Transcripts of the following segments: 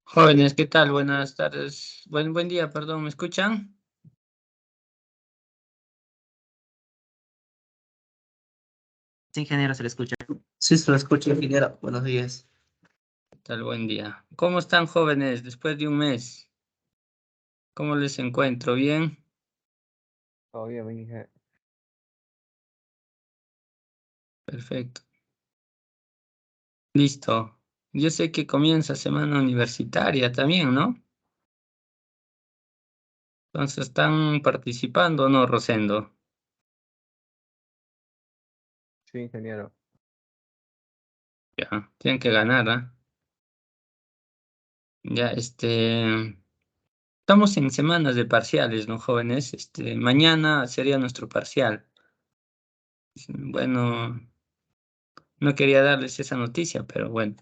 Jóvenes, ¿qué tal? Buenas tardes. Buen día, perdón, ¿me escuchan? Sí, ingeniero, se le escucha. Sí, se lo escucho, ingeniero. Buenos días. ¿Qué tal? Buen día. ¿Cómo están, jóvenes, después de un mes? ¿Cómo les encuentro? ¿Bien? Todo bien, mi hija. Perfecto. Listo. Yo sé que comienza semana universitaria también, ¿no? Entonces, ¿están participando o no, Rosendo? Sí, ingeniero. Ya, tienen que ganar, ¿ah? Ya, estamos en semanas de parciales, ¿no, jóvenes? Mañana sería nuestro parcial. Bueno, no quería darles esa noticia, pero bueno.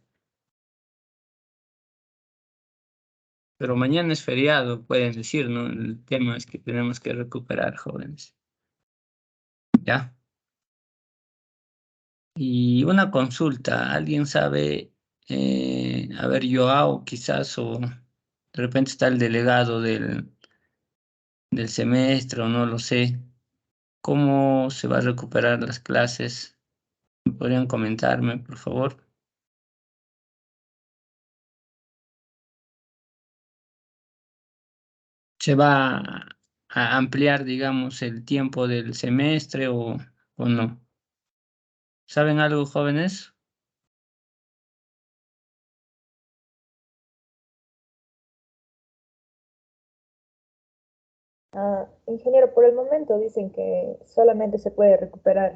Pero mañana es feriado, pueden decir, ¿no? El tema es que tenemos que recuperar, jóvenes. ¿Ya? Y una consulta, ¿alguien sabe, a ver, Joao quizás, o de repente está el delegado del semestre, o no lo sé, cómo se va a recuperar las clases? ¿Podrían comentarme, por favor? ¿Se va a ampliar, digamos, el tiempo del semestre o no? ¿Saben algo, jóvenes? Ingeniero, por el momento dicen que solamente se puede recuperar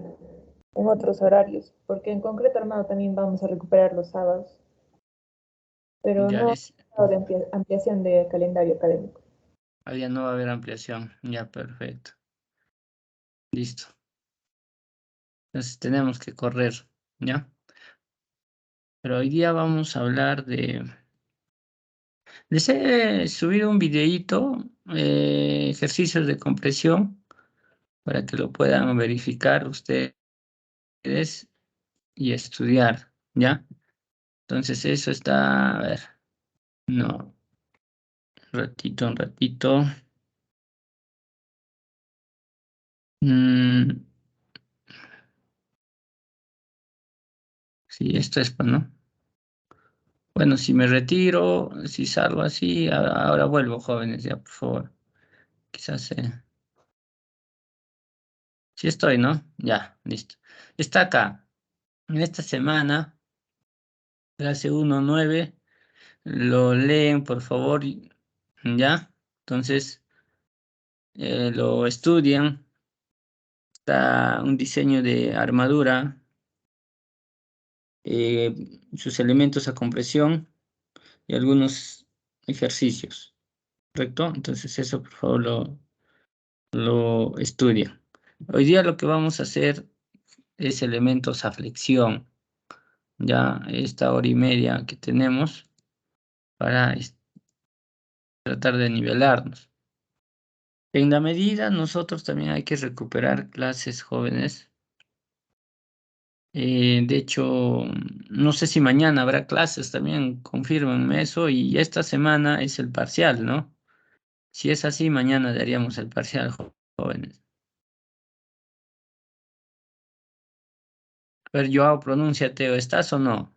en otros horarios, porque en concreto armado también vamos a recuperar los sábados, pero Ya no es, de ampliación de calendario académico. ya no va a haber ampliación. Ya, perfecto. Listo. Entonces tenemos que correr, ¿ya? Pero hoy día vamos a hablar de... Les he subido un videíto, ejercicios de compresión, para que lo puedan verificar ustedes y estudiar, ¿ya? Entonces eso está, a ver, no, un ratito. Mm, sí, esto es, pues, ¿no? Bueno, si me retiro, si salgo así, ahora vuelvo, jóvenes, ya, por favor. Quizás, sí estoy, ¿no? Ya, listo. Está acá. En esta semana, clase 1.9, lo leen, por favor, ¿ya? Entonces, lo estudian. Está un diseño de armadura, eh, sus elementos a compresión y algunos ejercicios, ¿correcto? Entonces, eso, por favor, lo estudian. Hoy día lo que vamos a hacer es elementos a flexión. Ya esta hora y media que tenemos para tratar de nivelarnos. En la medida, nosotros también hay que recuperar clases, jóvenes. De hecho, no sé si mañana habrá clases también, confírmenme eso, y esta semana es el parcial, ¿no? Si es así, mañana daríamos el parcial, jóvenes. A ver, Joao, pronúnciate, ¿o estás o no?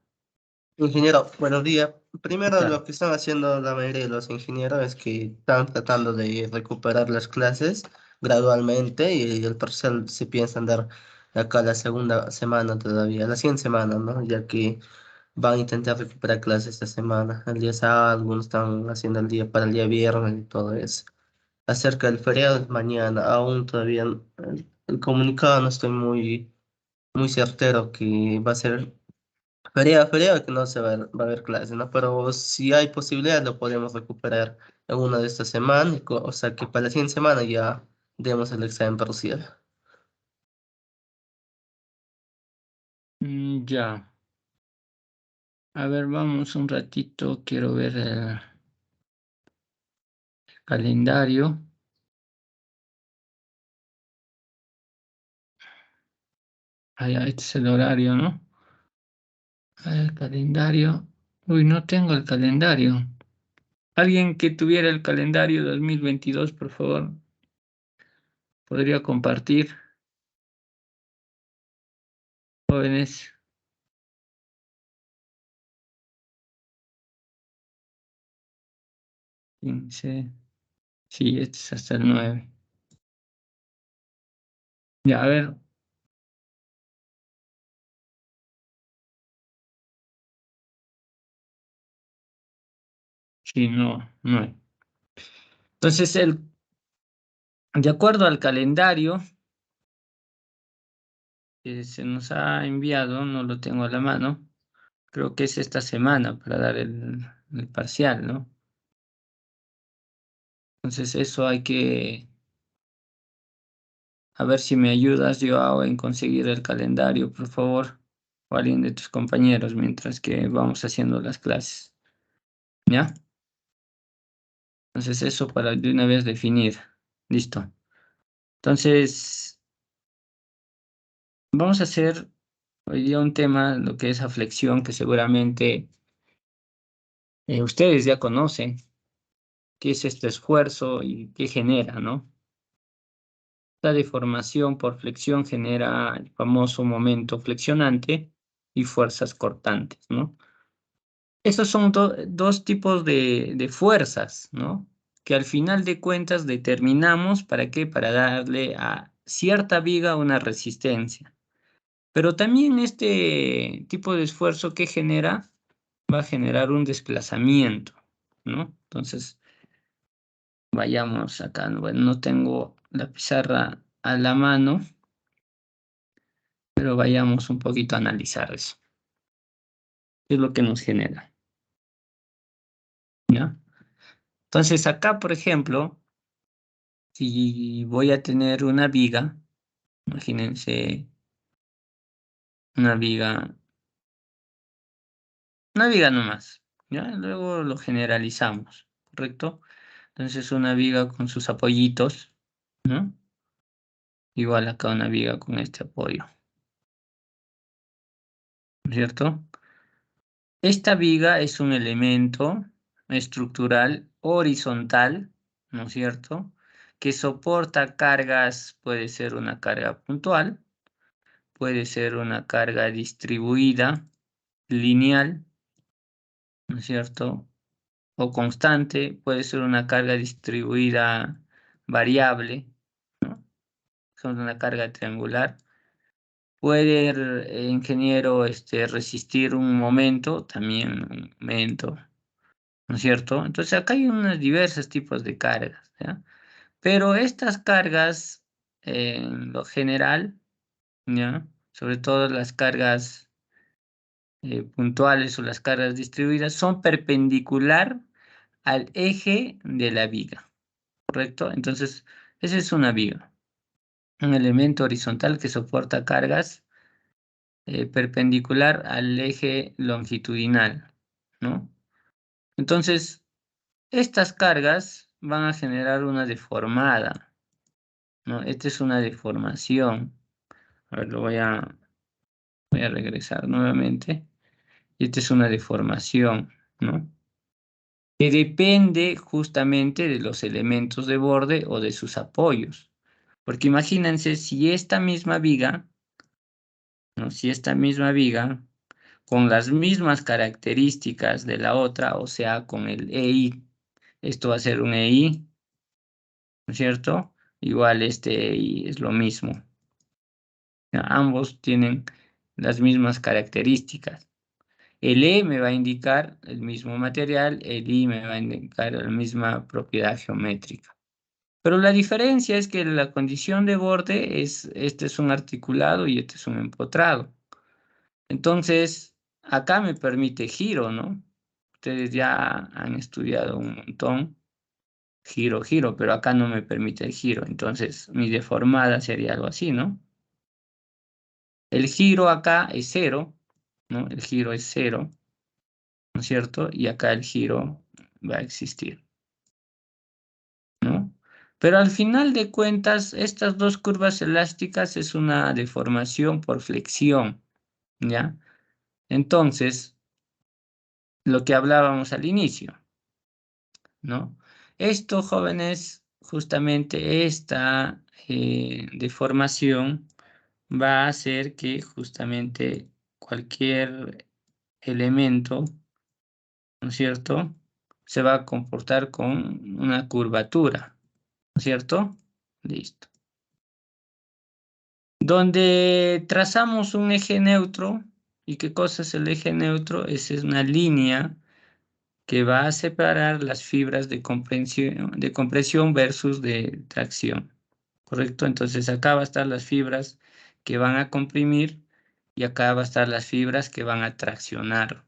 Ingeniero, buenos días. ¿Qué Primero, tal? lo que están haciendo la mayoría de los ingenieros es que están tratando de recuperar las clases gradualmente y el parcial se piensa dar acá la segunda semana todavía, la siguiente semana, ¿no? Ya que van a intentar recuperar clases esta semana. El día sábado, algunos están haciendo el día para el día viernes y todo eso. Acerca del feriado es mañana, aún todavía el comunicado no estoy muy certero que va a ser feriado que no va a haber clase, ¿no? Pero si hay posibilidad lo podemos recuperar en una de estas semanas, o sea que para la siguiente semana ya demos el examen parcial. Ya. A ver, vamos un ratito, quiero ver el calendario. Ah, ya, este es el horario, ¿no? El calendario. Uy, no tengo el calendario. Alguien que tuviera el calendario 2022, por favor, podría compartir. Jóvenes. Sí, sí, este es hasta el 9. Ya, a ver. Sí, no, no hay. Entonces, de acuerdo al calendario que se nos ha enviado, no lo tengo a la mano, creo que es esta semana para dar el parcial, ¿no? Entonces, eso hay que, a ver si me ayudas, Joao, en conseguir el calendario, por favor, o alguien de tus compañeros, mientras que vamos haciendo las clases, ¿ya? Entonces, eso para de una vez definir. Listo. Entonces, vamos a hacer hoy día un tema, lo que es aflexión, que seguramente ustedes ya conocen, qué es este esfuerzo y qué genera, ¿no? La deformación por flexión genera el famoso momento flexionante y fuerzas cortantes, ¿no? Esos son dos tipos de fuerzas, ¿no? Que al final de cuentas determinamos para qué, para darle a cierta viga una resistencia. Pero también este tipo de esfuerzo que genera va a generar un desplazamiento, ¿no? Entonces, vayamos acá. Bueno, no tengo la pizarra a la mano, pero vayamos un poquito a analizar eso. ¿Qué es lo que nos genera? ¿Ya? Entonces, acá, por ejemplo, si voy a tener una viga, imagínense una viga nomás, ¿ya? Luego lo generalizamos, ¿correcto? Entonces, una viga con sus apoyitos, ¿no? Igual acá una viga con este apoyo, ¿cierto? Esta viga es un elemento estructural horizontal, ¿no es cierto? Que soporta cargas, puede ser una carga puntual, puede ser una carga distribuida, lineal, ¿no es cierto? O constante, puede ser una carga distribuida variable, ¿no? Son una carga triangular. Puede el ingeniero resistir un momento, también un momento, ¿no es cierto? Entonces acá hay unos diversos tipos de cargas, ¿ya? Pero estas cargas, en lo general, ¿ya? Sobre todo las cargas puntuales o las cargas distribuidas, son perpendicular al eje de la viga, ¿correcto? Entonces, esa es una viga, un elemento horizontal que soporta cargas perpendicular al eje longitudinal, ¿no? Entonces, estas cargas van a generar una deformada, ¿no? Esta es una deformación. A ver, voy a regresar nuevamente. Esta es una deformación, ¿no? Que depende justamente de los elementos de borde o de sus apoyos. Porque imagínense si esta misma viga, ¿no? Si esta misma viga, con las mismas características de la otra, o sea, con el EI, esto va a ser un EI, ¿no es cierto? Igual este EI es lo mismo. Ambos tienen las mismas características. El E me va a indicar el mismo material, el I me va a indicar la misma propiedad geométrica. Pero la diferencia es que la condición de borde es, este es un articulado y este es un empotrado. Entonces, acá me permite giro, ¿no? Ustedes ya han estudiado un montón, giro, pero acá no me permite el giro. Entonces, mi deformada sería algo así, ¿no? El giro acá es 0, ¿no? El giro es 0, ¿no es cierto? Y acá el giro va a existir, ¿no? Pero al final de cuentas, estas dos curvas elásticas es una deformación por flexión, ¿ya? Entonces, lo que hablábamos al inicio, ¿no? Esto, jóvenes, justamente esta deformación va a hacer que justamente cualquier elemento, ¿no es cierto?, se va a comportar con una curvatura, ¿no es cierto? Listo. Donde trazamos un eje neutro, ¿y qué cosa es el eje neutro? Esa es una línea que va a separar las fibras de compresión versus de tracción, ¿correcto? Entonces acá va a estar las fibras que van a comprimir y acá va a estar las fibras que van a traccionar,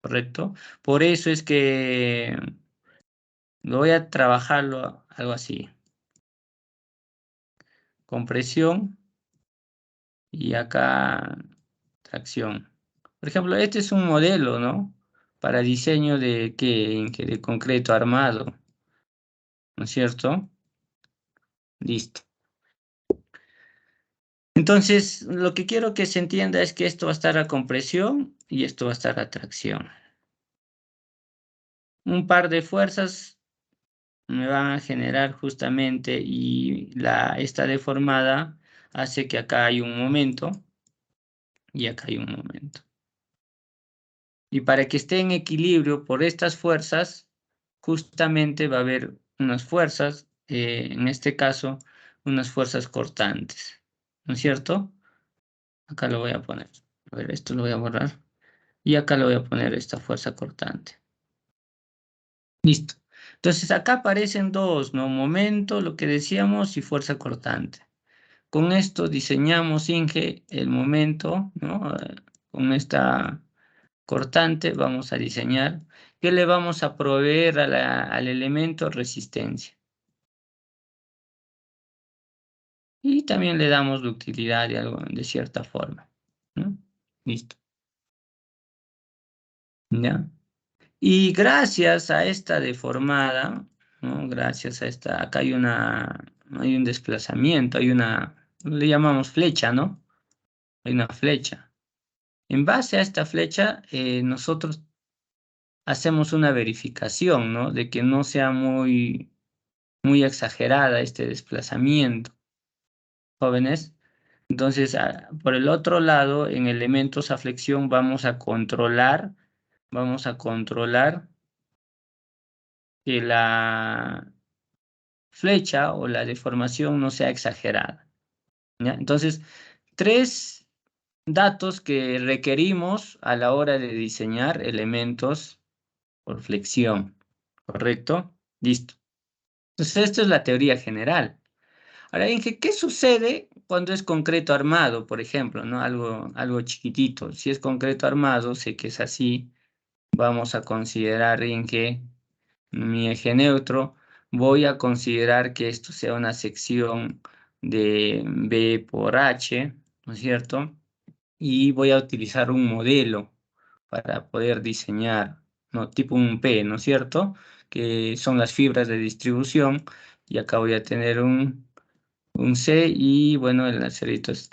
¿correcto? Por eso es que lo voy a trabajarlo algo así. Compresión y acá tracción. Por ejemplo, este es un modelo, ¿no? Para diseño de, ¿qué? De concreto armado, ¿no es cierto? Listo. Entonces, lo que quiero que se entienda es que esto va a estar a compresión y esto va a estar a tracción. Un par de fuerzas me van a generar justamente y esta deformada hace que acá hay un momento y acá hay un momento. Y para que esté en equilibrio por estas fuerzas, justamente va a haber unas fuerzas, en este caso, unas fuerzas cortantes, ¿no es cierto? Acá lo voy a poner. A ver, esto lo voy a borrar. Y acá le voy a poner esta fuerza cortante. Listo. Entonces acá aparecen dos, ¿no? Momento, lo que decíamos, y fuerza cortante. Con esto diseñamos, Inge, el momento, ¿no? Con esta cortante vamos a diseñar. ¿Qué le vamos a proveer al elemento? Resistencia. Y también le damos ductilidad de cierta forma, ¿no? Listo. ¿Ya? Y gracias a esta deformada, ¿no? Gracias a esta, acá hay un desplazamiento, le llamamos flecha, ¿no? Hay una flecha. En base a esta flecha, nosotros hacemos una verificación, ¿no? De que no sea muy exagerada este desplazamiento, jóvenes. Entonces, por el otro lado, en elementos a flexión vamos a controlar que la flecha o la deformación no sea exagerada, ¿ya? Entonces, tres datos que requerimos a la hora de diseñar elementos por flexión, ¿correcto? Listo. Entonces, esto es la teoría general. Ahora, Inge, ¿qué sucede cuando es concreto armado, por ejemplo, ¿no? Algo chiquitito. Si es concreto armado, sé que es así. Vamos a considerar, Inge, mi eje neutro, voy a considerar que esto sea una sección de B por H, ¿no es cierto? Y voy a utilizar un modelo para poder diseñar, ¿no? Tipo un P, ¿no es cierto? Que son las fibras de distribución. Y acá voy a tener un C y, bueno, el lacerito es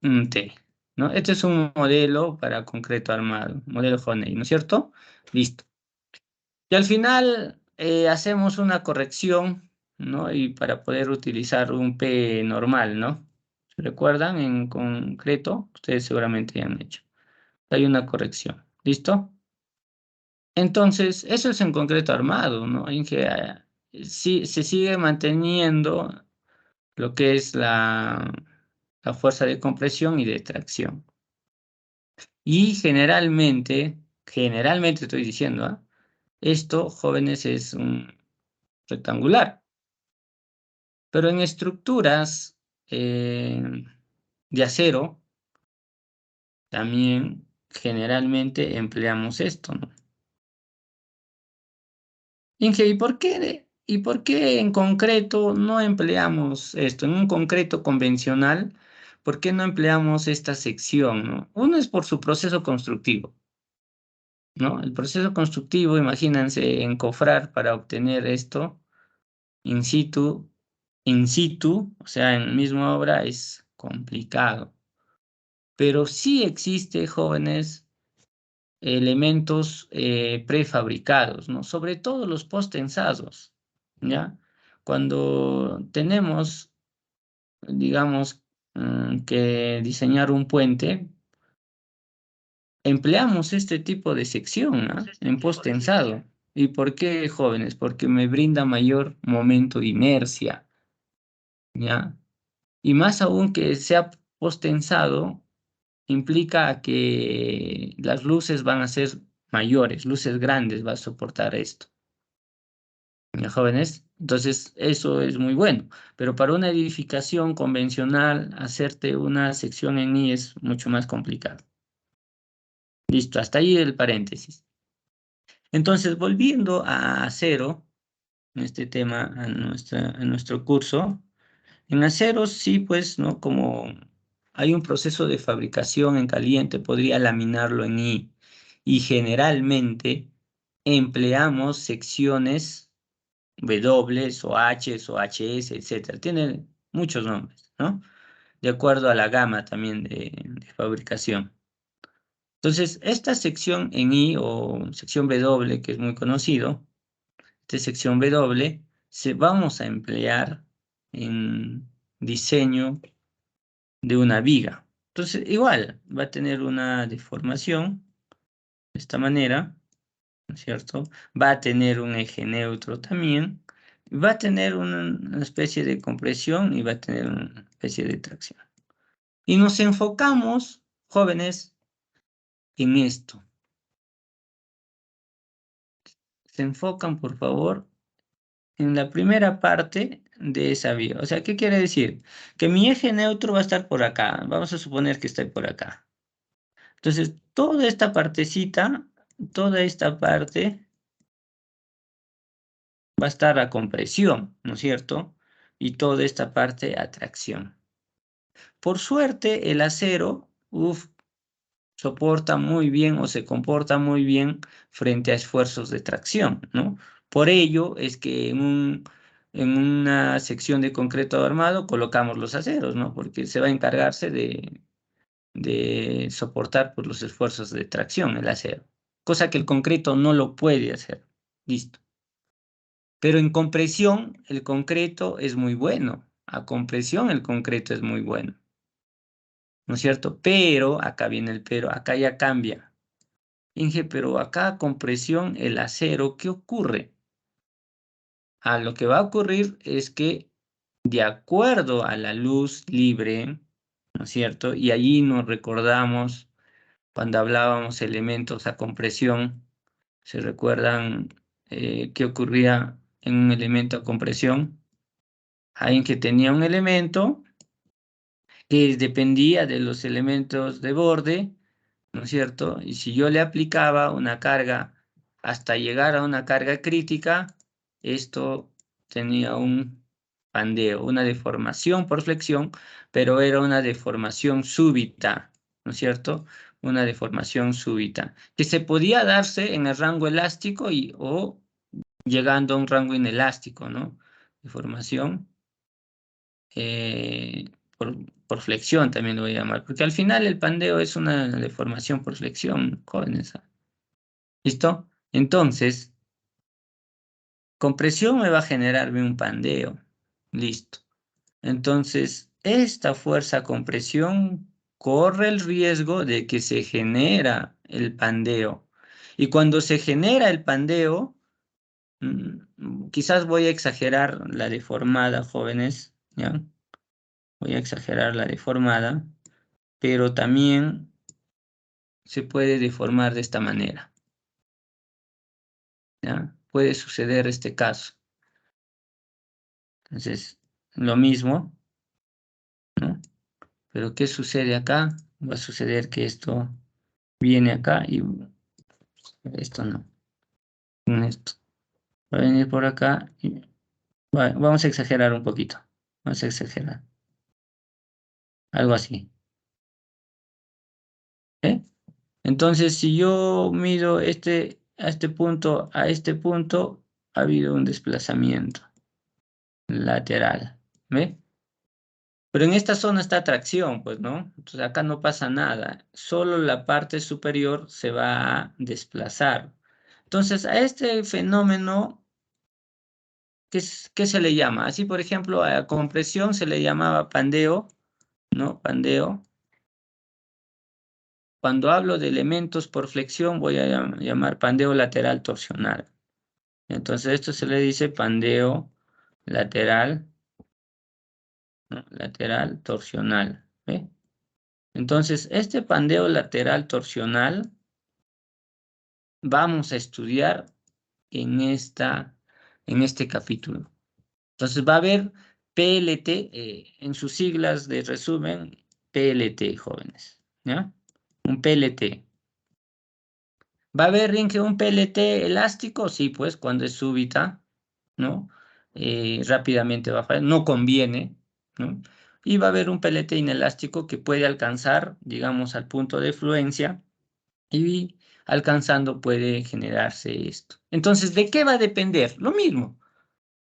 un T, ¿no? Este es un modelo para concreto armado, modelo Honey, ¿no es cierto? Listo. Y al final hacemos una corrección, ¿no? Y para poder utilizar un P normal, ¿no? ¿Se recuerdan? En concreto, ustedes seguramente ya han hecho. Hay una corrección. ¿Listo? Entonces, eso es en concreto armado, ¿no? En que sí, se sigue manteniendo lo que es la fuerza de compresión y de tracción. Y generalmente estoy diciendo, ¿ah? Esto, jóvenes, es un rectangular. Pero en estructuras de acero, también generalmente empleamos esto, ¿no? Inge, ¿y por qué en concreto no empleamos esto? En un concreto convencional, ¿por qué no empleamos esta sección, no? Uno es por su proceso constructivo, ¿no? El proceso constructivo, imagínense, encofrar para obtener esto in situ, o sea, en misma obra es complicado. Pero sí existe, jóvenes, elementos prefabricados, ¿no? Sobre todo los postensados, ¿ya? Cuando tenemos, digamos, que diseñar un puente, empleamos este tipo de sección, ¿no? En postensado. ¿Y por qué, jóvenes? Porque me brinda mayor momento de inercia, ¿ya? Y más aún que sea postensado, implica que las luces van a ser mayores, luces grandes va a soportar esto, ¿ya, jóvenes? Entonces, eso es muy bueno. Pero para una edificación convencional, hacerte una sección en I es mucho más complicado. Listo, hasta ahí el paréntesis. Entonces, volviendo a acero, en este tema, a nuestro curso, en acero sí, pues, ¿no? Como hay un proceso de fabricación en caliente, podría laminarlo en I. Y generalmente empleamos secciones W o H o HS, etcétera. Tiene muchos nombres, ¿no? De acuerdo a la gama también de fabricación. Entonces, esta sección en I o sección W, que es muy conocido, esta sección W, vamos a emplear en diseño de una viga. Entonces, igual, va a tener una deformación de esta manera, ¿no es cierto? Va a tener un eje neutro también, va a tener una especie de compresión y va a tener una especie de tracción. Y nos enfocamos, jóvenes, en esto. Se enfocan, por favor, en la primera parte de esa vía. O sea, ¿qué quiere decir? Que mi eje neutro va a estar por acá. Vamos a suponer que está por acá. Entonces, toda esta partecita, toda esta parte va a estar a compresión, ¿no es cierto? Y toda esta parte a tracción. Por suerte, el acero, soporta muy bien o se comporta muy bien frente a esfuerzos de tracción, ¿no? Por ello es que en una sección de concreto armado colocamos los aceros, ¿no? Porque se va a encargarse de soportar por los esfuerzos de tracción el acero, cosa que el concreto no lo puede hacer. Listo. Pero en compresión el concreto es muy bueno. A compresión el concreto es muy bueno. ¿No es cierto? Pero, acá viene el pero, acá ya cambia. Inge, pero acá con presión el acero, ¿qué ocurre? Lo que va a ocurrir es que de acuerdo a la luz libre, ¿no es cierto? Y allí nos recordamos cuando hablábamos elementos a compresión, ¿se recuerdan qué ocurría en un elemento a compresión? Alguien que tenía un elemento que dependía de los elementos de borde, ¿no es cierto? Y si yo le aplicaba una carga hasta llegar a una carga crítica, esto tenía un pandeo, una deformación por flexión, pero era una deformación súbita, ¿no es cierto? Una deformación súbita, que se podía darse en el rango elástico o llegando a un rango inelástico, ¿no? Deformación eh, por flexión también lo voy a llamar, porque al final el pandeo es una deformación por flexión, jóvenes. ¿Listo? Entonces, compresión me va a generarme un pandeo. Listo. Entonces, esta fuerza compresión corre el riesgo de que se genera el pandeo. Y cuando se genera el pandeo, quizás voy a exagerar la deformada, jóvenes, ¿ya? Voy a exagerar la deformada, pero también se puede deformar de esta manera, ¿ya? Puede suceder este caso. Entonces, lo mismo, ¿no? Pero ¿qué sucede acá? Va a suceder que esto viene acá y esto no. Esto va a venir por acá y vamos a exagerar un poquito. Vamos a exagerar. Algo así. ¿Eh? Entonces, si yo mido a este punto, a este punto, ha habido un desplazamiento lateral. ¿Ve? Pero en esta zona está tracción, pues, ¿no? Entonces acá no pasa nada. Solo la parte superior se va a desplazar. Entonces, a este fenómeno, ¿qué se le llama? Así, por ejemplo, a la compresión se le llamaba pandeo, ¿no? Pandeo. Cuando hablo de elementos por flexión, voy a llamar pandeo lateral torsional. Entonces, esto se le dice pandeo lateral, ¿no? Lateral torsional. ¿Ve? Entonces, este pandeo lateral torsional vamos a estudiar en este capítulo. Entonces, va a haber PLT, en sus siglas de resumen, PLT, jóvenes, ¿ya? Un PLT. ¿Va a haber un PLT elástico? Sí, pues, cuando es súbita, ¿no? Rápidamente va a fallar, no conviene, ¿no? Y va a haber un PLT inelástico que puede alcanzar, digamos, al punto de fluencia y alcanzando puede generarse esto. Entonces, ¿de qué va a depender? Lo mismo.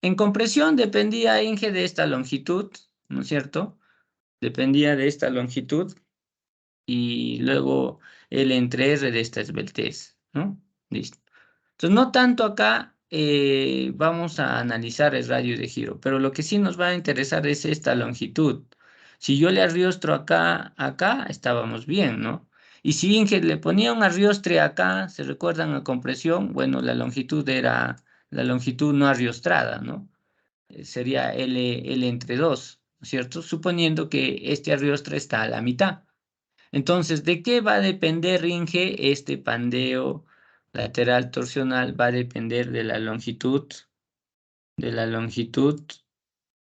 En compresión dependía, Inge, de esta longitud, ¿no es cierto? Dependía de esta longitud y luego el entre R de esta esbeltez, ¿no? Listo. Entonces, no tanto acá vamos a analizar el radio de giro, pero lo que sí nos va a interesar es esta longitud. Si yo le arriostro acá estábamos bien, ¿no? Y si Inge le ponía un arriostre acá, ¿se recuerdan a compresión? Bueno, la longitud era la longitud no arriostrada, ¿no? Sería L entre 2, ¿no es cierto? Suponiendo que este arriostre está a la mitad. Entonces, ¿de qué va a depender, Inge, este pandeo lateral torsional? Va a depender de la longitud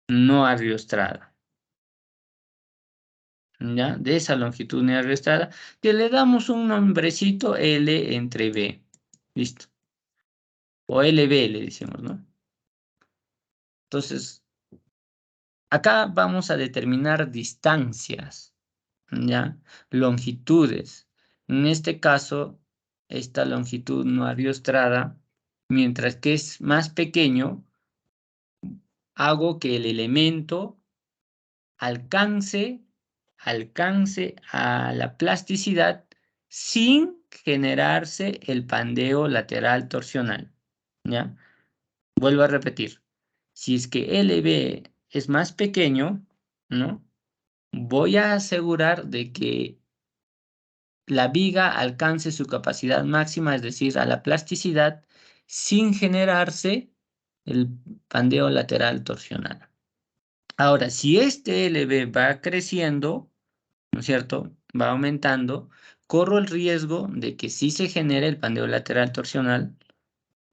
no arriostrada, ¿ya? De esa longitud no arriostrada, que le damos un nombrecito L entre B, ¿listo? O LB le decimos, ¿no? Entonces, acá vamos a determinar distancias, ¿ya? Longitudes. En este caso, esta longitud no arriostrada, mientras que es más pequeño, hago que el elemento alcance a la plasticidad sin generarse el pandeo lateral torsional, ¿ya? Vuelvo a repetir. Si es que LB es más pequeño, ¿no? Voy a asegurar de que la viga alcance su capacidad máxima, es decir, a la plasticidad, sin generarse el pandeo lateral torsional. Ahora, si este LB va creciendo, ¿no es cierto? Va aumentando, corro el riesgo de que sí se genere el pandeo lateral torsional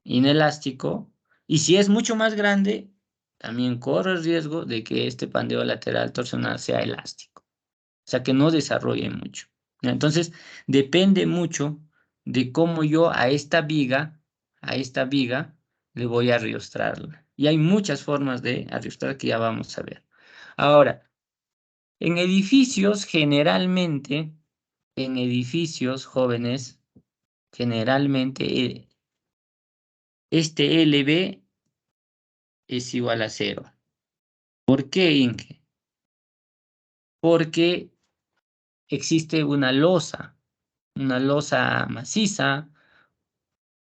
inelástico, y si es mucho más grande, también corro el riesgo de que este pandeo lateral torsional sea elástico. O sea, que no desarrolle mucho. ¿Ya? Entonces, depende mucho de cómo yo a esta viga, le voy a arriostrar. Y hay muchas formas de arriostrar que ya vamos a ver. Ahora, en edificios, generalmente, en edificios jóvenes, generalmente este LB es igual a 0. ¿Por qué, Inge? Porque existe una losa maciza.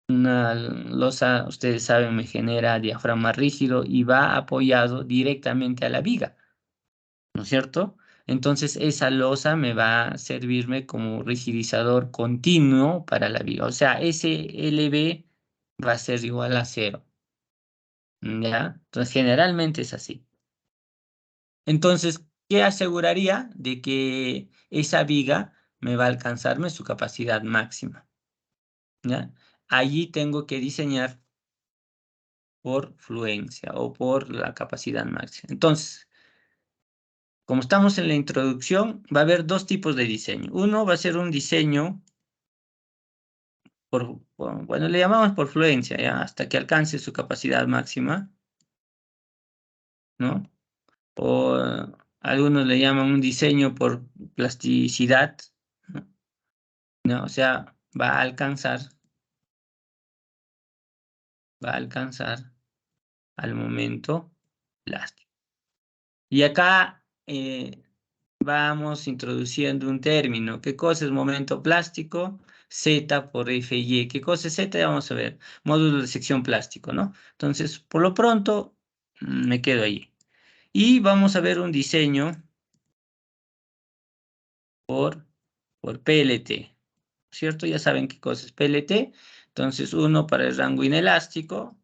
Una losa, ustedes saben, me genera diafragma rígido y va apoyado directamente a la viga, ¿no es cierto? Entonces esa losa me va a servirme como rigidizador continuo para la viga. O sea, ese LB va a ser igual a 0. ¿Ya? Entonces generalmente es así. Entonces, ¿qué aseguraría de que esa viga me va a alcanzarme su capacidad máxima? ¿Ya? Allí tengo que diseñar por fluencia o por la capacidad máxima. Entonces, como estamos en la introducción, va a haber dos tipos de diseño. Uno va a ser un diseño bueno, le llamamos por fluencia, ¿ya? Hasta que alcance su capacidad máxima, ¿no? O algunos le llaman un diseño por plasticidad, ¿no? ¿No? O sea, va a alcanzar al momento plástico. Y acá vamos introduciendo un término. ¿Qué cosa es momento plástico? Z por FY. ¿Qué cosa es Z? Ya vamos a ver. Módulo de sección plástico, ¿no? Entonces, por lo pronto, me quedo ahí. Y vamos a ver un diseño por PLT, ¿cierto? Ya saben qué cosa es PLT. Entonces, uno para el rango inelástico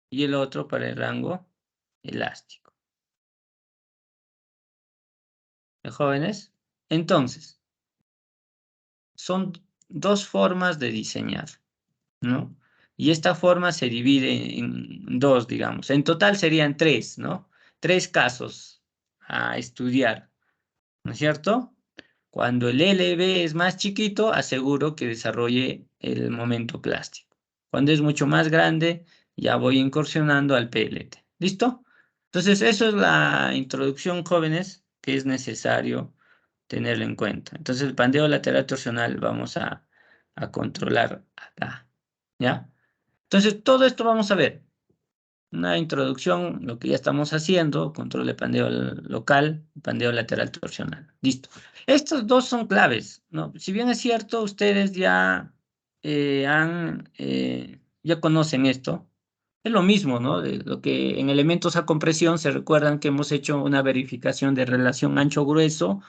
y el otro para el rango elástico. ¿De jóvenes? Entonces, son dos formas de diseñar, ¿no? Y esta forma se divide en dos, digamos. En total serían tres, ¿no? Tres casos a estudiar, ¿no es cierto? Cuando el LB es más chiquito, aseguro que desarrolle el momento plástico. Cuando es mucho más grande, ya voy incursionando al PLT. ¿Listo? Entonces, eso es la introducción, jóvenes, que es necesario tenerlo en cuenta. Entonces, el pandeo lateral torsional vamos a controlar acá. ¿Ya? Entonces, todo esto vamos a ver. Una introducción, lo que ya estamos haciendo, control de pandeo local, pandeo lateral torsional. Listo. Estos dos son claves, ¿no? Si bien es cierto, ustedes ya ya conocen esto. Es lo mismo, ¿no? De lo que en elementos a compresión se recuerdan que hemos hecho una verificación de relación ancho-grueso.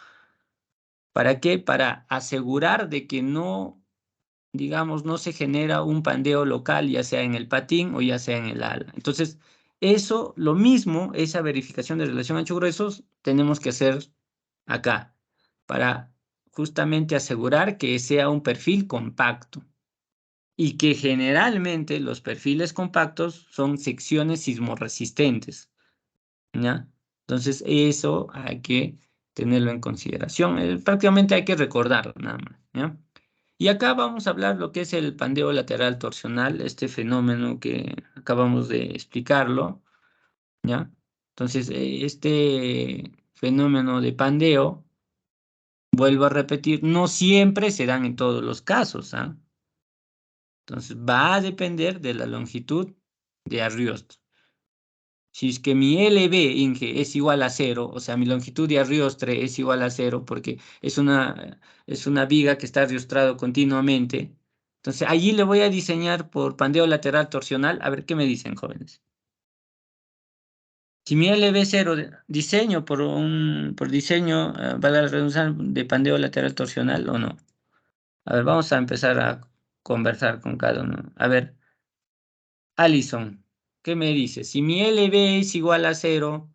¿Para qué? Para asegurar de que no, digamos, no se genera un pandeo local, ya sea en el patín o ya sea en el ala. Entonces, eso, lo mismo, esa verificación de relación ancho-gruesos, tenemos que hacer acá, para justamente asegurar que sea un perfil compacto y que generalmente los perfiles compactos son secciones sismorresistentes, ¿ya? Entonces, eso hay que tenerlo en consideración. Prácticamente hay que recordarlo, nada más, ¿ya? Y acá vamos a hablar lo que es el pandeo lateral torsional, este fenómeno que acabamos de explicarlo, ¿ya? Entonces, este fenómeno de pandeo, vuelvo a repetir, no siempre se dan en todos los casos, ¿ah? Entonces, va a depender de la longitud de Ariosto. Si es que mi LB, Inge, es igual a 0, o sea, mi longitud de Arioste es igual a 0 porque es una viga que está ariostrado continuamente. Entonces, allí le voy a diseñar por pandeo lateral torsional. A ver qué me dicen, jóvenes. Si mi LB es 0, diseño por diseño, vale la redundancia, de pandeo lateral torsional o no. A ver, vamos a empezar a conversar con cada uno. A ver, Alison, ¿qué me dice? Si mi LB es igual a 0,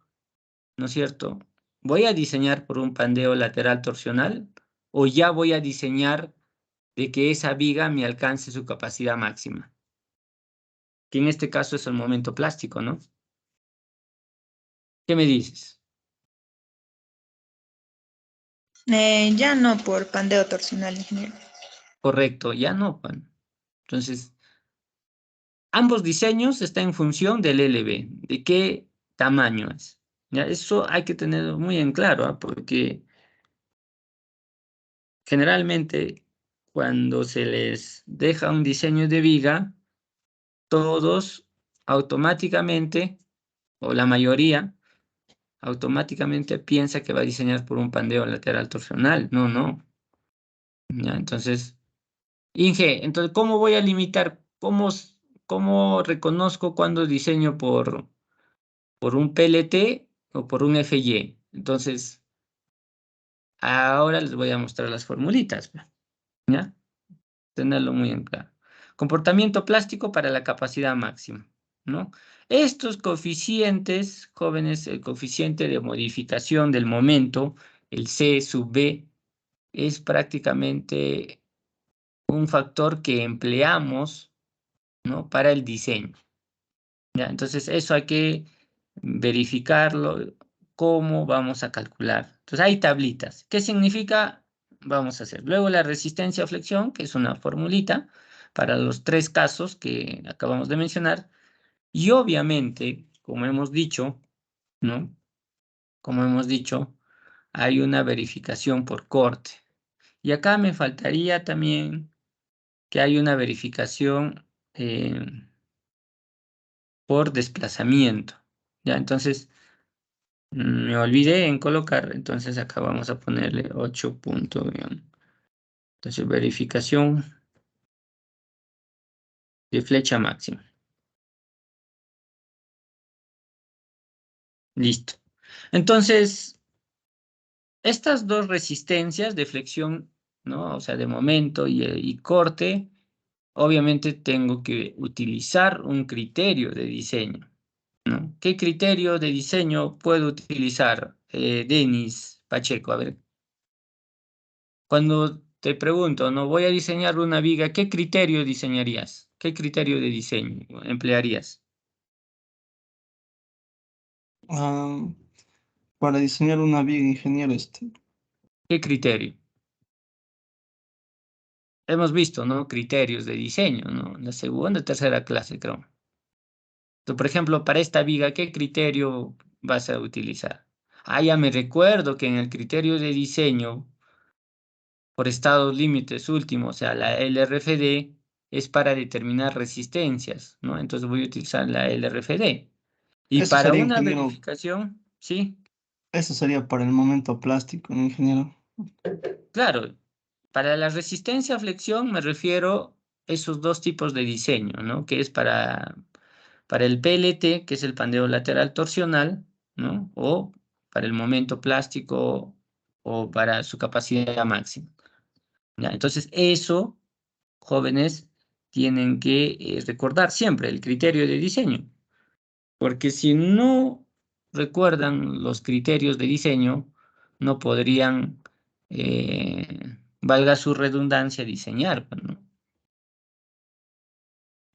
¿no es cierto? ¿Voy a diseñar por un pandeo lateral torsional o ya voy a diseñar de que esa viga me alcance su capacidad máxima? Que en este caso es el momento plástico, ¿no? ¿Qué me dices? Ya no por pandeo torsional, ingeniero. Correcto, ya no, Juan. Entonces, ambos diseños están en función del LB, de qué tamaño es. ¿Ya? Eso hay que tenerlo muy en claro, ¿ah? Porque generalmente cuando se les deja un diseño de viga, todos automáticamente, o la mayoría, automáticamente piensa que va a diseñar por un pandeo lateral torsional. No, no. ¿Ya? Entonces, Inge, entonces, ¿cómo voy a limitar? ¿Cómo reconozco cuando diseño por un PLT o por un FY? Entonces, ahora les voy a mostrar las formulitas, ¿ya? Tenerlo muy en claro. Comportamiento plástico para la capacidad máxima, ¿no? Estos coeficientes, jóvenes, el coeficiente de modificación del momento, el C sub B, es prácticamente un factor que empleamos, ¿no? Para el diseño, ¿ya? Entonces, eso hay que verificarlo, cómo vamos a calcular. Entonces, hay tablitas. ¿Qué significa? Vamos a hacer. Luego la resistencia a flexión, que es una formulita para los tres casos que acabamos de mencionar. Y obviamente, como hemos dicho, ¿no? Como hemos dicho, hay una verificación por corte. Y acá me faltaría también que hay una verificación por desplazamiento. ¿Ya? Entonces, Me olvidé en colocar, entonces acá vamos a ponerle 8 puntos. Entonces, verificación de flecha máxima. Listo. Entonces, estas dos resistencias de flexión, ¿no? O sea, de momento y corte, obviamente tengo que utilizar un criterio de diseño, ¿no? ¿Qué criterio de diseño puedo utilizar, Denis Pacheco? A ver, cuando te pregunto, no voy a diseñar una viga, ¿qué criterio diseñarías? ¿Qué criterio de diseño emplearías? Ah, para diseñar una viga, ingeniero, ¿Qué criterio? Hemos visto, ¿no? Criterios de diseño, ¿no? En la segunda, tercera clase, creo. Entonces, por ejemplo, para esta viga, ¿qué criterio vas a utilizar? Ah, ya me recuerdo que en el criterio de diseño, por estados límites últimos, o sea, la LRFD, es para determinar resistencias, ¿no? Entonces voy a utilizar la LRFD. Y eso para sería, una ingeniero, verificación, sí, eso sería para el momento plástico, ¿no, ingeniero? claro, para la resistencia a flexión me refiero a esos dos tipos de diseño, ¿no? Que es para el PLT, que es el pandeo lateral torsional, ¿no? O para el momento plástico o para su capacidad máxima. ¿Ya? Entonces, eso, jóvenes, tienen que recordar siempre el criterio de diseño, porque si no recuerdan los criterios de diseño, no podrían, valga su redundancia, diseñar, pues, ¿no?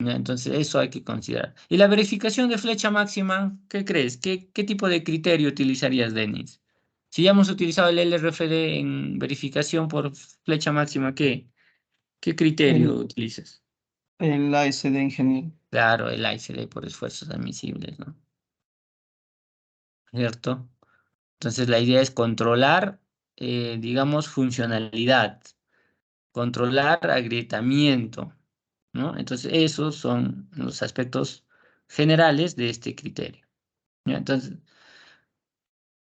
¿Ya? Entonces, eso hay que considerar. Y la verificación de flecha máxima, ¿qué crees? ¿Qué tipo de criterio utilizarías, Denis? Si ya hemos utilizado el LRFD en verificación por flecha máxima, ¿qué criterio El, utilizas? el ASD, ingeniero. Claro, el ICD por esfuerzos admisibles, ¿no? ¿Cierto? Entonces, la idea es controlar, digamos, funcionalidad, controlar agrietamiento, ¿no? Entonces, esos son los aspectos generales de este criterio. ¿Ya? Entonces,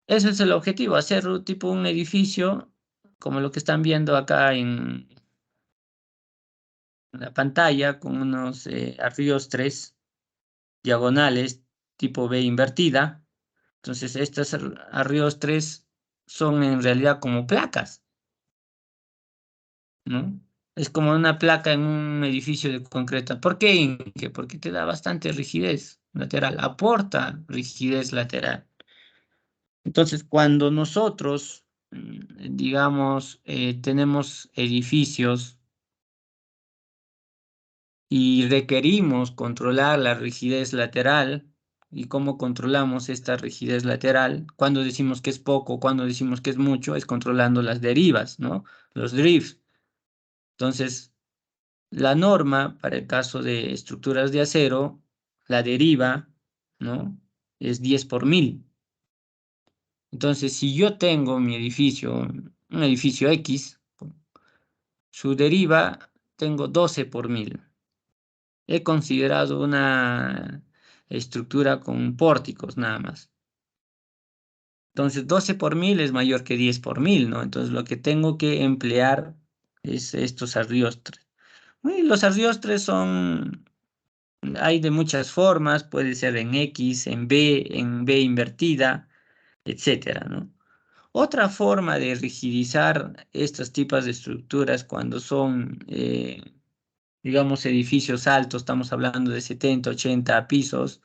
ese es el objetivo, hacer tipo un edificio como lo que están viendo acá en la pantalla, con unos arriostres diagonales tipo B invertida. Entonces, estos arriostres son en realidad como placas, ¿no? Es como una placa en un edificio de concreto. ¿Por qué, Inge? Porque te da bastante rigidez lateral, aporta rigidez lateral. Entonces, cuando nosotros, digamos, tenemos edificios y requerimos controlar la rigidez lateral, ¿y cómo controlamos esta rigidez lateral? Cuando decimos que es poco, cuando decimos que es mucho, es controlando las derivas, ¿no? Los drifts. Entonces, la norma para el caso de estructuras de acero, la deriva, ¿no? Es 10 por 1000. Entonces, si yo tengo mi edificio, un edificio X, su deriva tengo 12 por 1000. He considerado una estructura con pórticos nada más. Entonces, 12 por 1000 es mayor que 10 por 1000, ¿no? Entonces, lo que tengo que emplear es estos arriostres. Y los arriostres hay de muchas formas, puede ser en X, en B invertida, etcétera, ¿no? Otra forma de rigidizar estos tipos de estructuras cuando son, digamos, edificios altos, estamos hablando de 70, 80 pisos,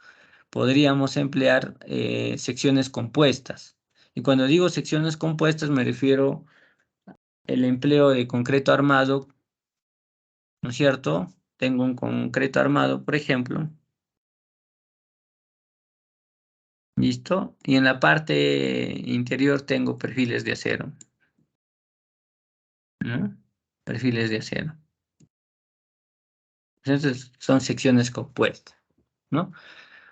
podríamos emplear secciones compuestas. Y cuando digo secciones compuestas me refiero al empleo de concreto armado, ¿no es cierto? Tengo un concreto armado, por ejemplo. ¿Listo? Y en la parte interior tengo perfiles de acero, ¿no? Perfiles de acero. Entonces son secciones compuestas, ¿no?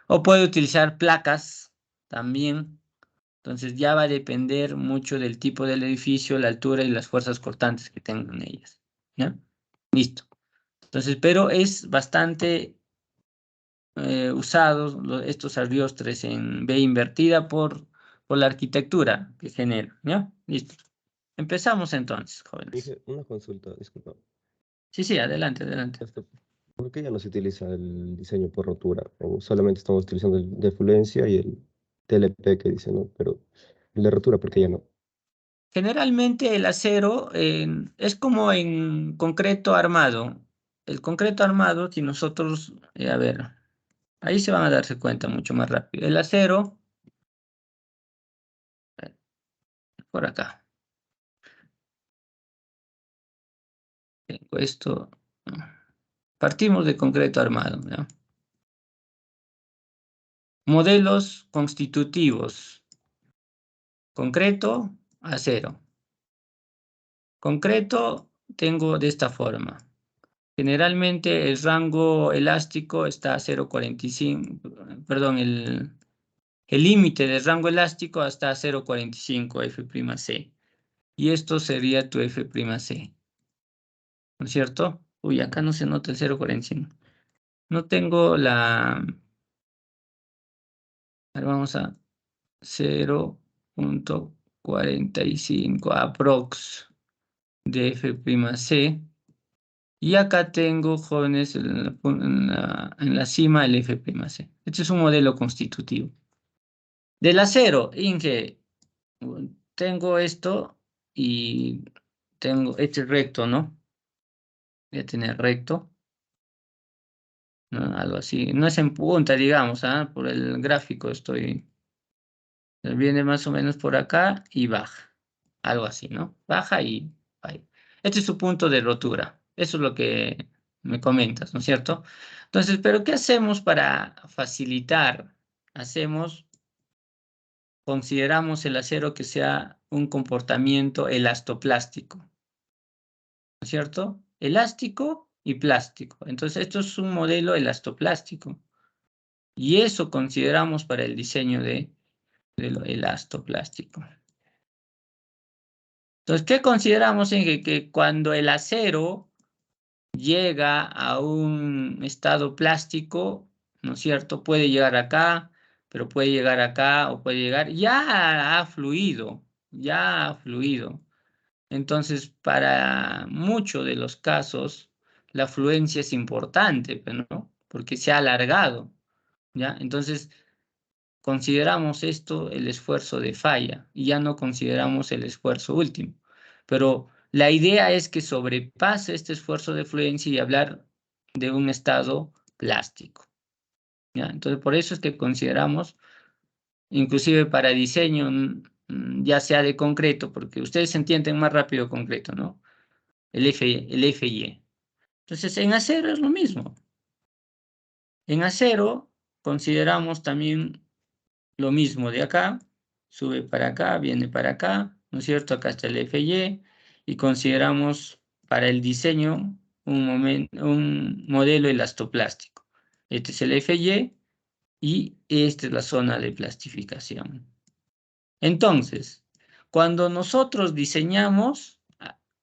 O puedo utilizar placas también. Entonces ya va a depender mucho del tipo del edificio, la altura y las fuerzas cortantes que tengan ellas, ¿ya? Listo. Entonces, pero es bastante usados estos arriostres en B invertida por la arquitectura que genera, ¿ya? Listo. Empezamos entonces, jóvenes. Dije, una consulta, disculpa. Sí, adelante, adelante. ¿Por qué ya no se utiliza el diseño por rotura? O solamente estamos utilizando el de fluencia y el TLP que dice, ¿no? Pero el de rotura, ¿por qué ya no? Generalmente el acero es como en concreto armado. El concreto armado, si nosotros, a ver, ahí se van a darse cuenta mucho más rápido. El acero, por acá. Tengo esto. Partimos de concreto armado, ¿ya? Modelos constitutivos. Concreto, acero. Concreto tengo de esta forma. Generalmente el rango elástico está a 0,45, perdón, el límite del rango elástico hasta 0,45 F'C. Y esto sería tu F'C. ¿No es cierto? Uy, acá no se nota el 0,45. No tengo la... A ver, vamos a 0,45 aprox de F'C. Y acá tengo, jóvenes, en la cima el F'C. Este es un modelo constitutivo. Del acero, Inge, tengo esto y tengo este recto, ¿no? Voy a tener recto, ¿no? Algo así. No es en punta, digamos, ¿ah? Por el gráfico estoy... Viene más o menos por acá y baja. Algo así, ¿no? Baja y... Ahí. Este es su punto de rotura. Eso es lo que me comentas, ¿no es cierto? Entonces, ¿pero qué hacemos para facilitar? Consideramos el acero que sea un comportamiento elastoplástico, ¿no es cierto? Elástico y plástico. Entonces, esto es un modelo elastoplástico. Y eso consideramos para el diseño de lo elastoplástico. Entonces, ¿qué consideramos en que cuando el acero llega a un estado plástico, ¿no es cierto? Puede llegar acá, pero puede llegar acá o puede llegar, ya ha fluido. Entonces, para muchos de los casos, la fluencia es importante, ¿no? Porque se ha alargado, ¿ya? Entonces, consideramos esto el esfuerzo de falla y ya no consideramos el esfuerzo último. Pero la idea es que sobrepase este esfuerzo de fluencia y hablar de un estado plástico, ¿ya? Entonces, por eso es que consideramos, inclusive para diseño, ya sea de concreto, porque ustedes entienden más rápido concreto, ¿no? El FY. Entonces, en acero es lo mismo. En acero consideramos también lo mismo de acá, sube para acá, viene para acá, ¿no es cierto? Acá está el FY y consideramos para el diseño un modelo elastoplástico. Este es el FY y esta es la zona de plastificación. Entonces, cuando nosotros diseñamos,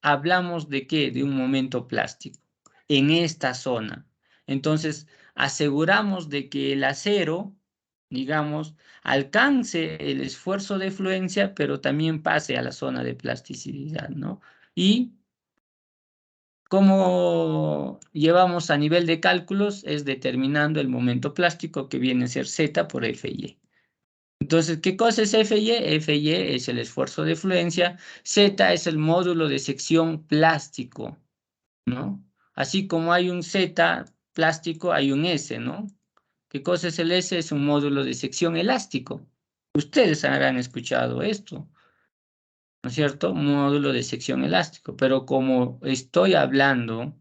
hablamos de ¿qué? De un momento plástico en esta zona. Entonces, aseguramos de que el acero, digamos, alcance el esfuerzo de fluencia, pero también pase a la zona de plasticidad, ¿no? Y cómo llevamos a nivel de cálculos es determinando el momento plástico que viene a ser Z por FY. Entonces, ¿qué cosa es FY? FY es el esfuerzo de fluencia, Z es el módulo de sección plástico, ¿no? Así como hay un Z plástico, hay un S, ¿no? ¿Qué cosa es el S? Es un módulo de sección elástico. Ustedes habrán escuchado esto, ¿no es cierto? Módulo de sección elástico, pero como estoy hablando,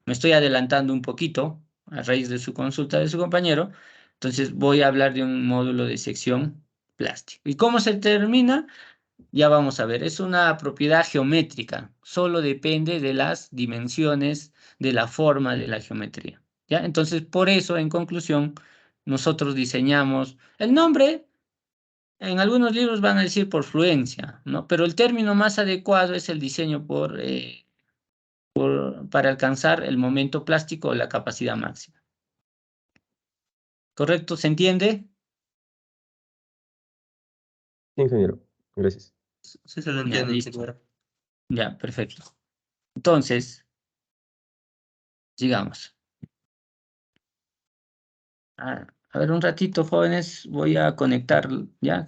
me estoy adelantando un poquito a raíz de su consulta de su compañero, entonces voy a hablar de un módulo de sección plástico. ¿Y cómo se determina? Ya vamos a ver, es una propiedad geométrica, solo depende de las dimensiones de la forma de la geometría, ¿ya? Entonces, por eso, en conclusión, nosotros diseñamos el nombre. En algunos libros van a decir por fluencia, ¿no? Pero el término más adecuado es el diseño para alcanzar el momento plástico o la capacidad máxima. ¿Correcto? ¿Se entiende? Sí, ingeniero. Gracias. Sí se lo Ya, entiende, listo. ingeniero. Ya, perfecto. Entonces, sigamos. A ver, un ratito, jóvenes, voy a conectar, ¿ya?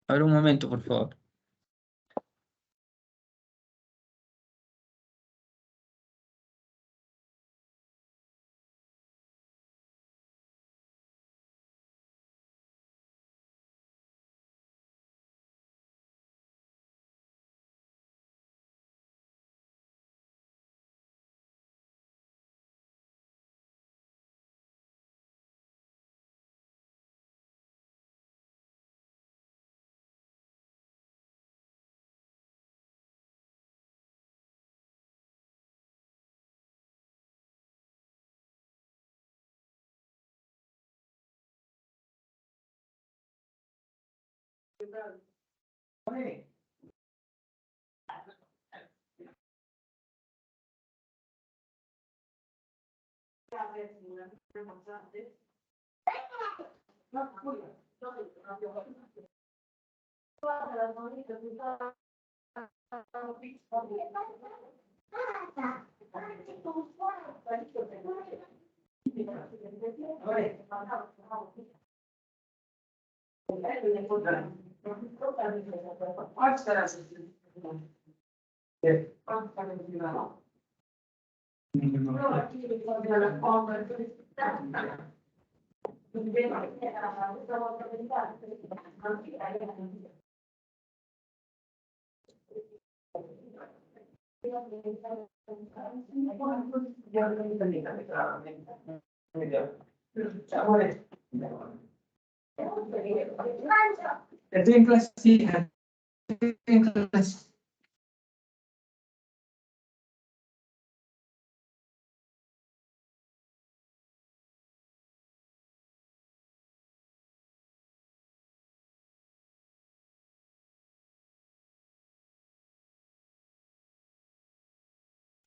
A ver, un momento, por favor. Estoy en clase, sí, estoy en clase.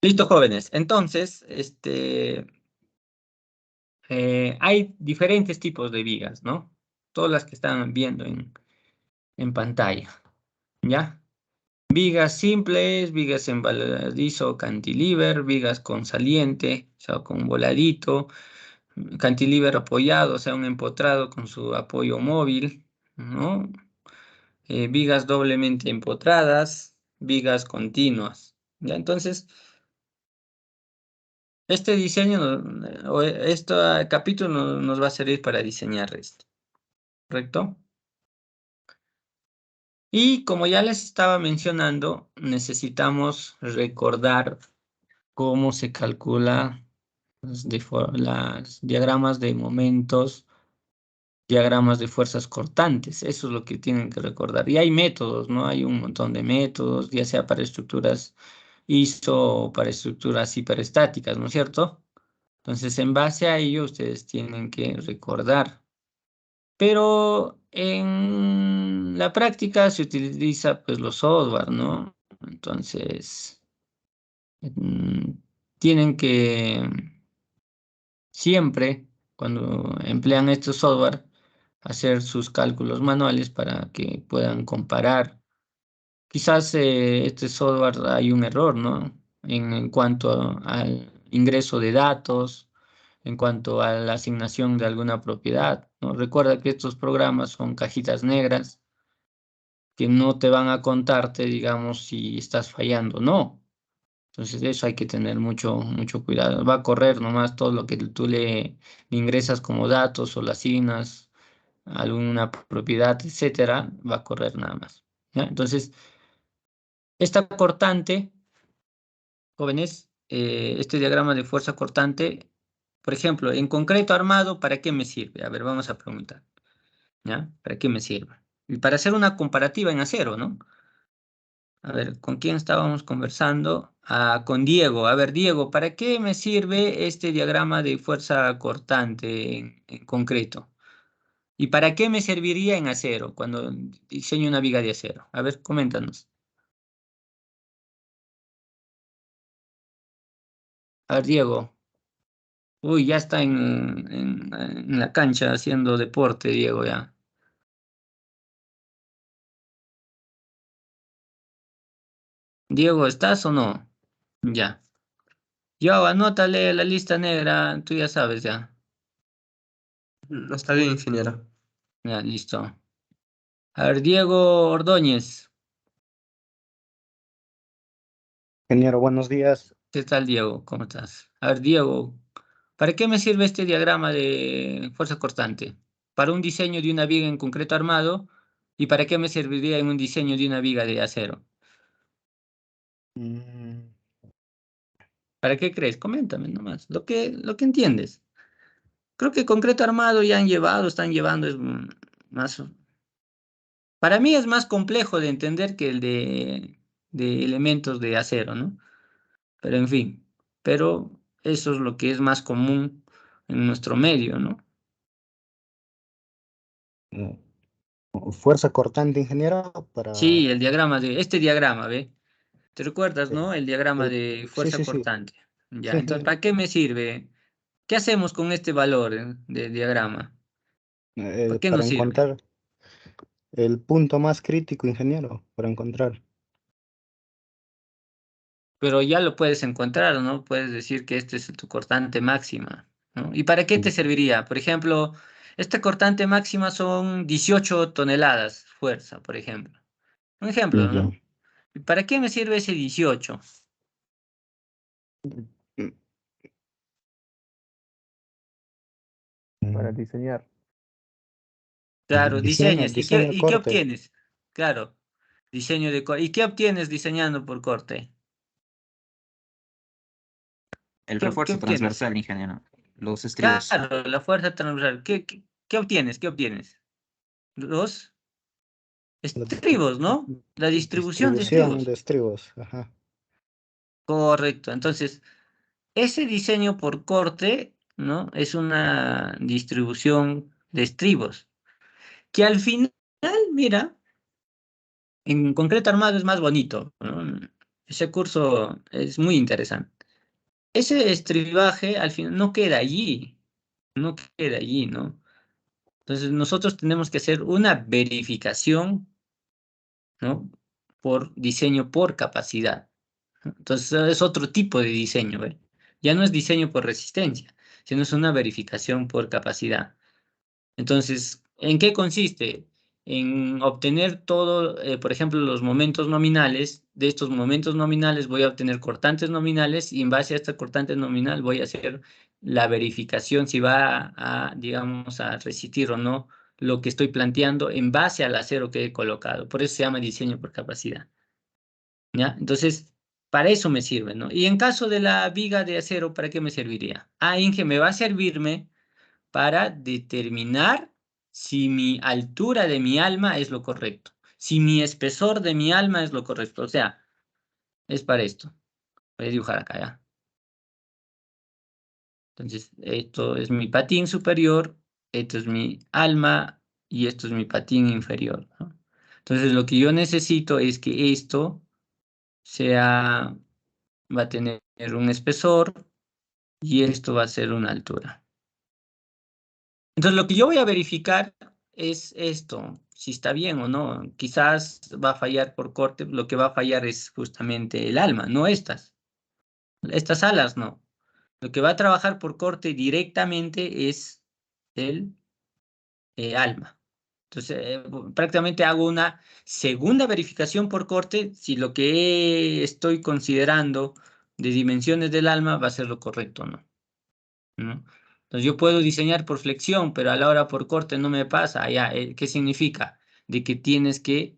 Listo, jóvenes. Entonces, hay diferentes tipos de vigas, ¿no? Todas las que están viendo en pantalla, ¿ya? Vigas simples, vigas en voladizo, cantilever, vigas con saliente, o sea, con voladito, cantilever apoyado, o sea, un empotrado con su apoyo móvil, ¿no? Vigas doblemente empotradas, vigas continuas, ¿ya? Entonces, este diseño, o este capítulo nos va a servir para diseñar esto, ¿correcto? Y como ya les estaba mencionando, necesitamos recordar cómo se calcula las diagramas de momentos, diagramas de fuerzas cortantes. Eso es lo que tienen que recordar. Y hay métodos, ¿no? Hay un montón de métodos, ya sea para estructuras ISO o para estructuras hiperestáticas, ¿no es cierto? Entonces, en base a ello, ustedes tienen que recordar. Pero en la práctica se utiliza pues los software, ¿no? Entonces, mm, tienen que siempre, cuando emplean estos software, hacer sus cálculos manuales para que puedan comparar. Quizás este software hay un error, ¿no? En cuanto al ingreso de datos, en cuanto a la asignación de alguna propiedad, ¿no? Recuerda que estos programas son cajitas negras que no te van a contarte, digamos, si estás fallando o no. Entonces, de eso hay que tener mucho cuidado. Va a correr nomás todo lo que tú le ingresas como datos o las asignas, alguna propiedad, etcétera, va a correr nada más. ¿Ya? Entonces, esta cortante, jóvenes, este diagrama de fuerza cortante, por ejemplo, en concreto armado, ¿para qué me sirve? A ver, vamos a preguntar. ¿Ya? ¿Para qué me sirve? Y para hacer una comparativa en acero, ¿no? A ver, ¿con quién estábamos conversando? Ah, con Diego. A ver, Diego, ¿para qué me sirve este diagrama de fuerza cortante en concreto? ¿Y para qué me serviría en acero cuando diseño una viga de acero? A ver, coméntanos. A ver, Diego. Uy, ya está en la cancha haciendo deporte, Diego, ya. Diego, ¿estás o no? Ya. Yo, anótale la lista negra, tú ya sabes ya. Está bien, ingeniero. Ya, listo. A ver, Diego Ordóñez. Ingeniero, buenos días. ¿Qué tal, Diego? ¿Cómo estás? A ver, Diego, ¿para qué me sirve este diagrama de fuerza cortante? Para un diseño de una viga en concreto armado, ¿y para qué me serviría en un diseño de una viga de acero? Mm, ¿Para qué crees? Coméntame nomás, lo que entiendes. Creo que concreto armado ya han llevado, están llevando, es más... Para mí es más complejo de entender que el de elementos de acero, ¿no? Pero en fin, pero eso es lo que es más común en nuestro medio, ¿no? eh, Fuerza cortante, ingeniero, Sí, para el diagrama este diagrama, ¿ve? ¿Te recuerdas, el, no? El diagrama el- de sí, fuerza sí, sí, cortante. Ya, sí, entonces, ingeniero. ¿para qué me sirve? ¿Qué hacemos con este valor del diagrama? ¿Para qué Para nos sirve? encontrar el punto más crítico, ingeniero, para encontrar. Pero ya lo puedes encontrar, ¿no? Puedes decir que este es tu cortante máxima, ¿no? ¿Y para qué te serviría? Por ejemplo, esta cortante máxima son 18 toneladas fuerza, por ejemplo. Un ejemplo, Ya. ¿no? ¿Y para qué me sirve ese 18? Para Mm, diseñar. Claro, Diseño, diseñas. diseño ¿Y qué corte. obtienes? Claro, diseño de corte. ¿Y qué obtienes diseñando por corte? El ¿Qué refuerzo obtienes? transversal, ingeniero. Los estribos. Claro, la fuerza transversal. ¿Qué obtienes? ¿Qué obtienes? Los La estribos, ¿no? La distribución de distribución de estribos. estribos. Ajá. Correcto. Entonces, ese diseño por corte, ¿no? Es una distribución de estribos. Que al final, mira, en concreto armado es más bonito, ¿no? Ese curso es muy interesante. Ese estribaje al final no queda allí, no queda allí, ¿no? Entonces nosotros tenemos que hacer una verificación, ¿no? Por diseño por capacidad. Entonces es otro tipo de diseño, ¿ve? Ya no es diseño por resistencia, sino es una verificación por capacidad. Entonces, ¿en qué consiste? En obtener todo, por ejemplo, los momentos nominales. De estos momentos nominales voy a obtener cortantes nominales y en base a esta cortante nominal voy a hacer la verificación si va a, digamos, a resistir o no lo que estoy planteando en base al acero que he colocado. Por eso se llama diseño por capacidad. ¿Ya? Entonces, para eso me sirve, ¿no? Y en caso de la viga de acero, ¿para qué me serviría? Ah, Inge, me va a servirme para determinar si mi altura de mi alma es lo correcto, si mi espesor de mi alma es lo correcto. O sea, es para esto. Voy a dibujar acá, ¿ya? Entonces, esto es mi patín superior, esto es mi alma y esto es mi patín inferior, ¿no? Entonces, lo que yo necesito es que esto sea, va a tener un espesor y esto va a ser una altura. Entonces, lo que yo voy a verificar es esto, si está bien o no. Quizás va a fallar por corte, lo que va a fallar es justamente el alma, no estas alas no. Lo que va a trabajar por corte directamente es el alma. Entonces, prácticamente hago una segunda verificación por corte si lo que estoy considerando de dimensiones del alma va a ser lo correcto o no. ¿No? Entonces yo puedo diseñar por flexión, pero a la hora por corte no me pasa. Ya, ¿qué significa? De que tienes que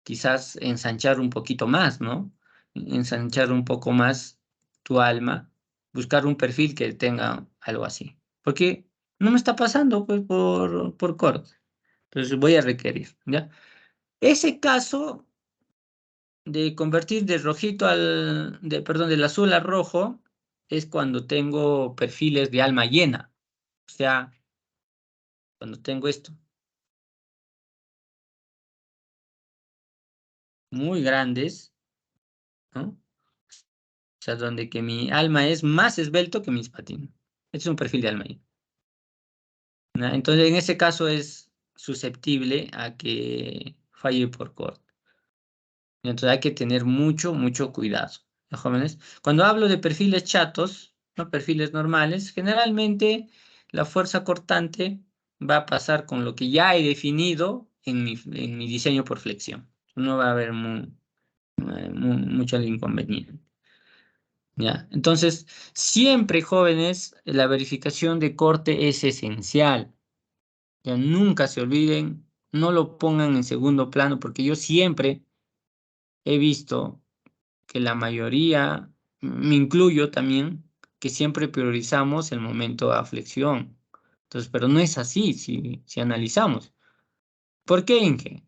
quizás ensanchar un poquito más, ¿no? Ensanchar un poco más tu alma, buscar un perfil que tenga algo así. Porque no me está pasando pues, por corte. Entonces voy a requerir, ¿ya? Ese caso de convertir del rojito perdón, del azul al rojo es cuando tengo perfiles de alma llena. O sea, cuando tengo esto muy grandes, ¿no? O sea, donde que mi alma es más esbelto que mis patines. Este es un perfil de alma ahí, ¿no? Entonces, en ese caso es susceptible a que falle por corte. Entonces hay que tener mucho cuidado, ¿no, jóvenes? Cuando hablo de perfiles chatos, no perfiles normales, generalmente la fuerza cortante va a pasar con lo que ya he definido en mi diseño por flexión. No va a haber mucho inconveniente. ¿Ya? Entonces, siempre, jóvenes, la verificación de corte es esencial. Ya nunca se olviden, no lo pongan en segundo plano, porque yo siempre he visto que la mayoría, me incluyo también, que siempre priorizamos el momento a flexión. Entonces, pero no es así si analizamos. ¿Por qué, Inge?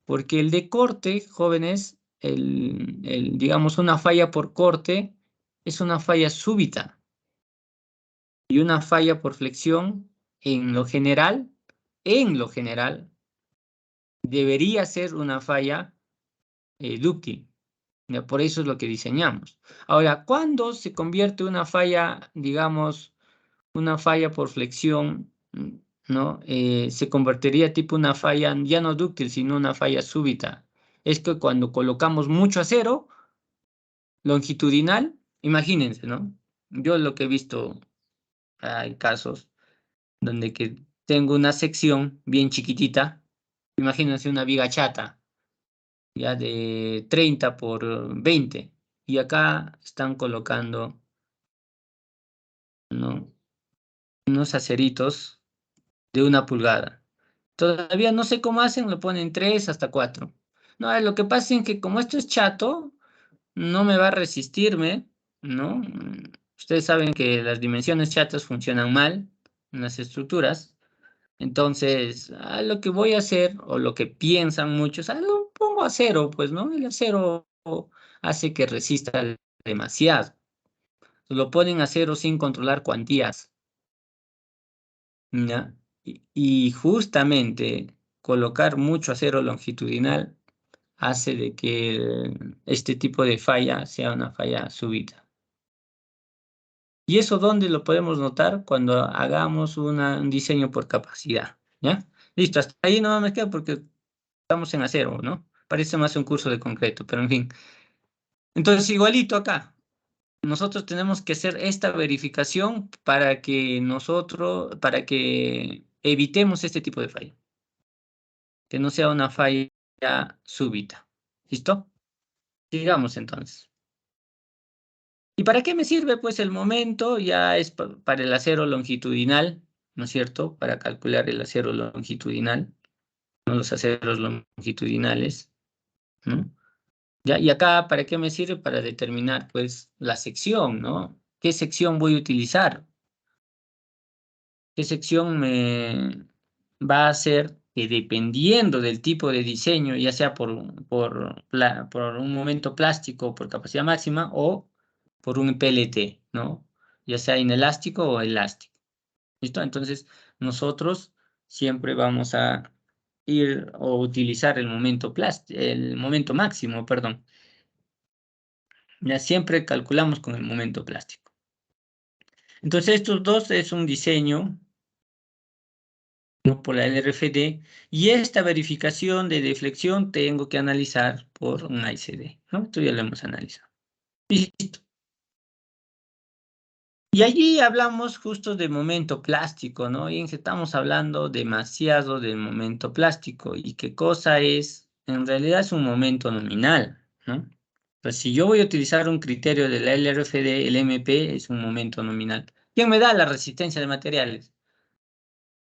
Porque el de corte, jóvenes, digamos, una falla por corte es una falla súbita y una falla por flexión en lo general, debería ser una falla dúctil. Ya, por eso es lo que diseñamos. Ahora, ¿cuándo se convierte una falla, digamos, una falla por flexión, ¿no? Se convertiría tipo una falla ya no dúctil, sino una falla súbita. Es que cuando colocamos mucho acero longitudinal, imagínense, ¿no? Yo lo que he visto, hay casos donde que tengo una sección bien chiquitita, imagínense una viga chata, ya de 30 por 20, y acá están colocando, ¿no?, unos aceritos de 1 pulgada. Todavía no sé cómo hacen, lo ponen 3 hasta 4. No, lo que pasa es que como esto es chato, no me va a resistirme, ¿no? Ustedes saben que las dimensiones chatas funcionan mal en las estructuras. Entonces, lo que voy a hacer, o lo que piensan muchos, lo pongo a cero, pues, ¿no? El acero hace que resista demasiado. Lo ponen a cero sin controlar cuantías, ¿ya? Y justamente colocar mucho acero longitudinal hace de que este tipo de falla sea una falla súbita. ¿Y eso dónde lo podemos notar? Cuando hagamos un diseño por capacidad, ¿ya? Listo, hasta ahí no me quedo porque estamos en acero, ¿no? Parece más un curso de concreto, pero en fin. Entonces, igualito acá. Nosotros tenemos que hacer esta verificación para que evitemos este tipo de falla. Que no sea una falla súbita. ¿Listo? Sigamos entonces. ¿Y para qué me sirve? Pues el momento ya es para el acero longitudinal, ¿no es cierto? Para calcular el acero longitudinal, ¿no? Los aceros longitudinales, ¿no? Ya, y acá, ¿para qué me sirve? Para determinar, pues, la sección, ¿no? ¿Qué sección voy a utilizar? ¿Qué sección me va a hacer que, dependiendo del tipo de diseño, ya sea por un momento plástico por capacidad máxima o por un PLT, ¿no? Ya sea inelástico o elástico. ¿Listo? Entonces, nosotros siempre vamos a ir o utilizar el momento máximo, perdón. Ya siempre calculamos con el momento plástico. Entonces, estos dos es un diseño, ¿no?, por la LRFD, y esta verificación de deflexión tengo que analizar por un ICD, ¿no? Esto ya lo hemos analizado. Listo. Y allí hablamos justo de momento plástico, ¿no? Y estamos hablando demasiado del momento plástico. ¿Y qué cosa es? En realidad es un momento nominal, ¿no? Pues si yo voy a utilizar un criterio de la LRFD, el MP es un momento nominal. ¿Quién me da la resistencia de materiales?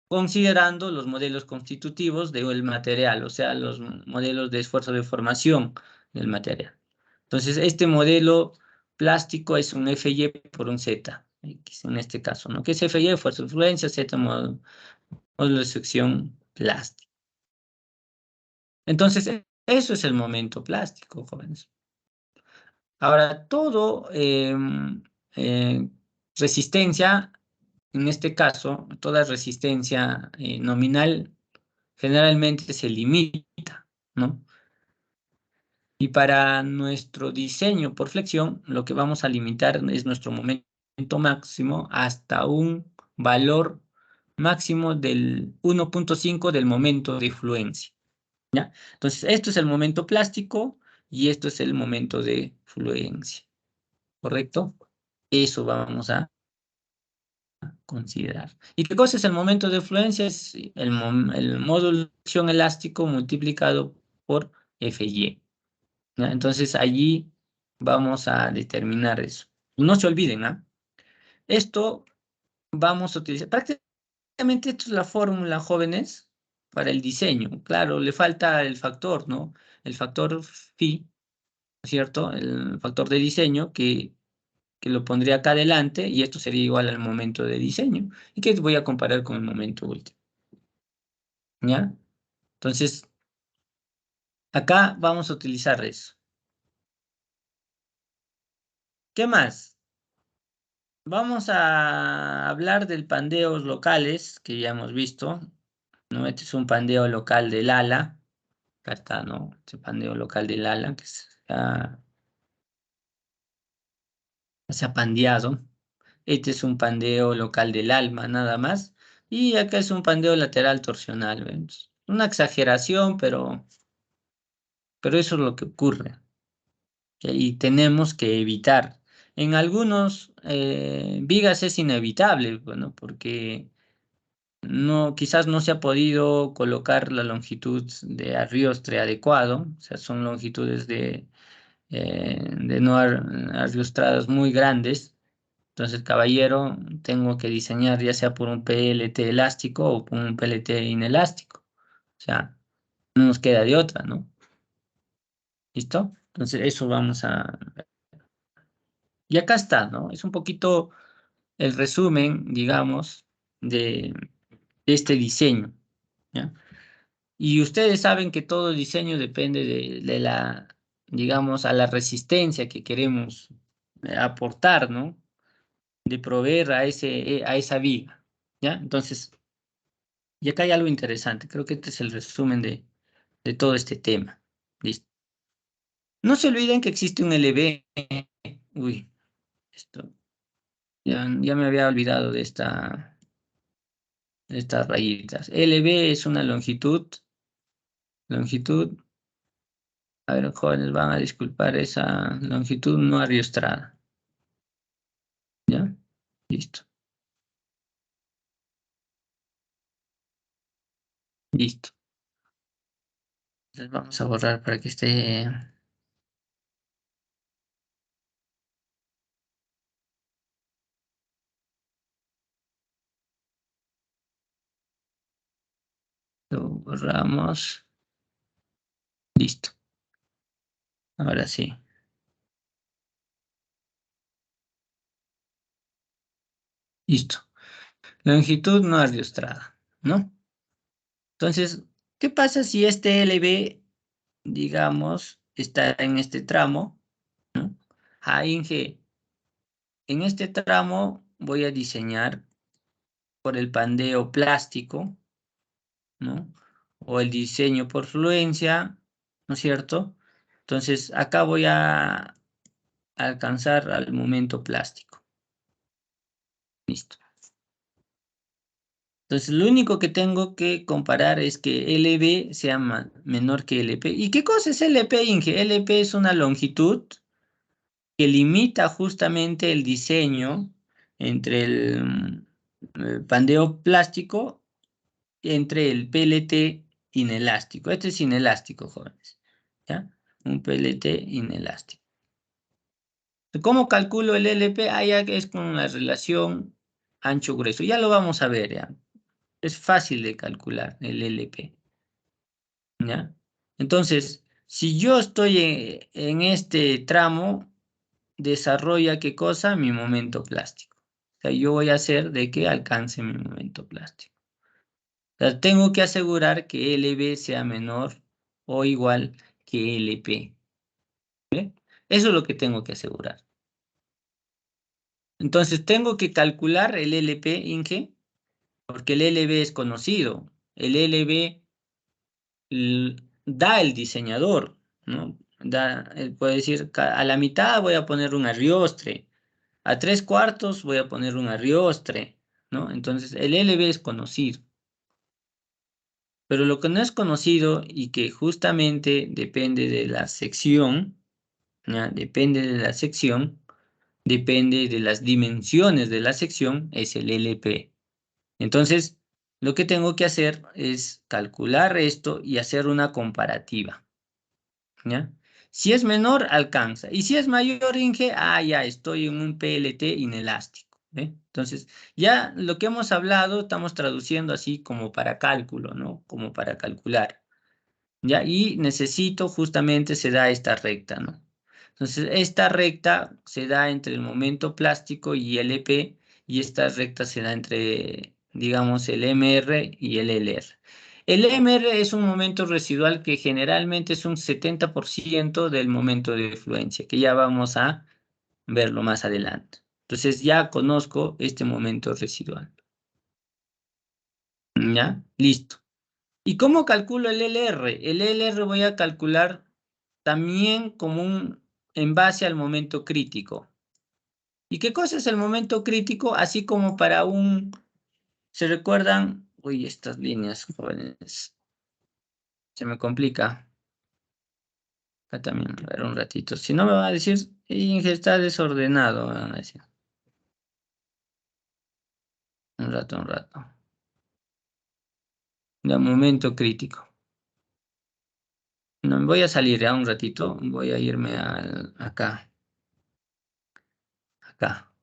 Considerando los modelos constitutivos del material, o sea, los modelos de esfuerzo de formación del material. Entonces, este modelo plástico es un FY por un Z, X en este caso, ¿no? ¿Qué es FY? Fuerza de influencia, Z modelo de sección plástico. Entonces, eso es el momento plástico, jóvenes. Ahora, todo resistencia, en este caso, toda resistencia nominal generalmente se limita, ¿no? Y para nuestro diseño por flexión, lo que vamos a limitar es nuestro momento máximo hasta un valor máximo del 1.5 del momento de fluencia, ¿ya? Entonces, esto es el momento plástico y esto es el momento de fluencia, ¿correcto? Eso vamos a considerar. ¿Y qué cosa es el momento de fluencia? Es el módulo de acción elástico multiplicado por Fy. ¿Ya? Entonces allí vamos a determinar eso. No se olviden, ¿ah? Esto vamos a utilizar. Prácticamente esto es la fórmula, jóvenes, para el diseño. Claro, le falta el factor, ¿no? El factor phi, ¿no es cierto? El factor de diseño que lo pondría acá adelante y esto sería igual al momento de diseño. Y que voy a comparar con el momento último. ¿Ya? Entonces, acá vamos a utilizar eso. ¿Qué más? Vamos a hablar del pandeos locales que ya hemos visto, ¿no? Este es un pandeo local del ala. Acá está, ¿no? Este pandeo local del ala que se ha pandeado. Este es un pandeo local del alma, nada más. Y acá es un pandeo lateral torsional. ¿Ves? Una exageración, pero eso es lo que ocurre. Y tenemos que evitar. En algunos vigas es inevitable, bueno, porque no, quizás no se ha podido colocar la longitud de arriostre adecuado, o sea, son longitudes de no arriostradas muy grandes. Entonces, caballero, tengo que diseñar ya sea por un PLT elástico o por un PLT inelástico. O sea, no nos queda de otra, ¿no? ¿Listo? Entonces, eso vamos a... Y acá está, ¿no? Es un poquito el resumen, digamos, de este diseño, ¿ya? Y ustedes saben que todo diseño depende de la, digamos, a la resistencia que queremos aportar, ¿no? De proveer a esa viga, ¿ya? Entonces, y acá hay algo interesante. Creo que este es el resumen de todo este tema. ¿Listo? No se olviden que existe un LB. Uy, esto. Ya me había olvidado de estas rayitas. LB es una longitud. A ver, jóvenes, van a disculpar esa longitud no arriostrada. ¿Ya? Listo. Listo. Entonces vamos a borrar para que esté... Lo borramos. Listo. Ahora sí. Listo. Longitud no arriostrada, ¿no? Entonces, ¿qué pasa si este LB, digamos, está en este tramo, ¿no? Inge, en este tramo voy a diseñar por el pandeo plástico, ¿no? O el diseño por fluencia, ¿no es cierto? Entonces, acá voy a alcanzar al momento plástico. Listo. Entonces, lo único que tengo que comparar es que LB sea menor que LP. ¿Y qué cosa es LP, Inge? LP es una longitud que limita justamente el diseño entre el pandeo plástico entre el PLT inelástico. Este es inelástico, jóvenes. ¿Ya? Un PLT inelástico. ¿Cómo calculo el LP? Ya que es con la relación ancho-grueso. Ya lo vamos a ver, ¿ya? Es fácil de calcular el LP. ¿Ya? Entonces, si yo estoy en este tramo, desarrolla ¿qué cosa? Mi momento plástico. O sea, yo voy a hacer de que alcance mi momento plástico. O sea, tengo que asegurar que LB sea menor o igual que LP. ¿Ve? Eso es lo que tengo que asegurar. Entonces, tengo que calcular el LP, Inge, porque el LB es conocido. El LB da el diseñador, ¿no? Puede decir, a la mitad voy a poner un arriostre, a 3/4 voy a poner un arriostre, ¿no? Entonces, el LB es conocido. Pero lo que no es conocido y que justamente depende de la sección, ¿ya? Depende de la sección, depende de las dimensiones de la sección, es el LP. Entonces, lo que tengo que hacer es calcular esto y hacer una comparativa, ¿ya? Si es menor, alcanza. Y si es mayor, Inge, ya estoy en un PLT inelástico, ¿eh? Entonces, ya lo que hemos hablado, estamos traduciendo así como para cálculo, ¿no? Como para calcular, ¿ya? Y necesito, justamente se da esta recta, ¿no? Entonces, esta recta se da entre el momento plástico y el EP, y esta recta se da entre, digamos, el MR y el LR. El MR es un momento residual que generalmente es un 70% del momento de fluencia, que ya vamos a verlo más adelante. Entonces, ya conozco este momento residual. ¿Ya? Listo. ¿Y cómo calculo el LR? El LR voy a calcular también como en base al momento crítico. ¿Y qué cosa es el momento crítico? Así como para ¿se recuerdan? Uy, estas líneas, jóvenes. Se me complica. Acá también, a ver un ratito. Si no me va a decir, Inge, está desordenado, me van a decir. Un rato. De momento crítico. No, me voy a salir ya un ratito. Voy a irme acá. Acá.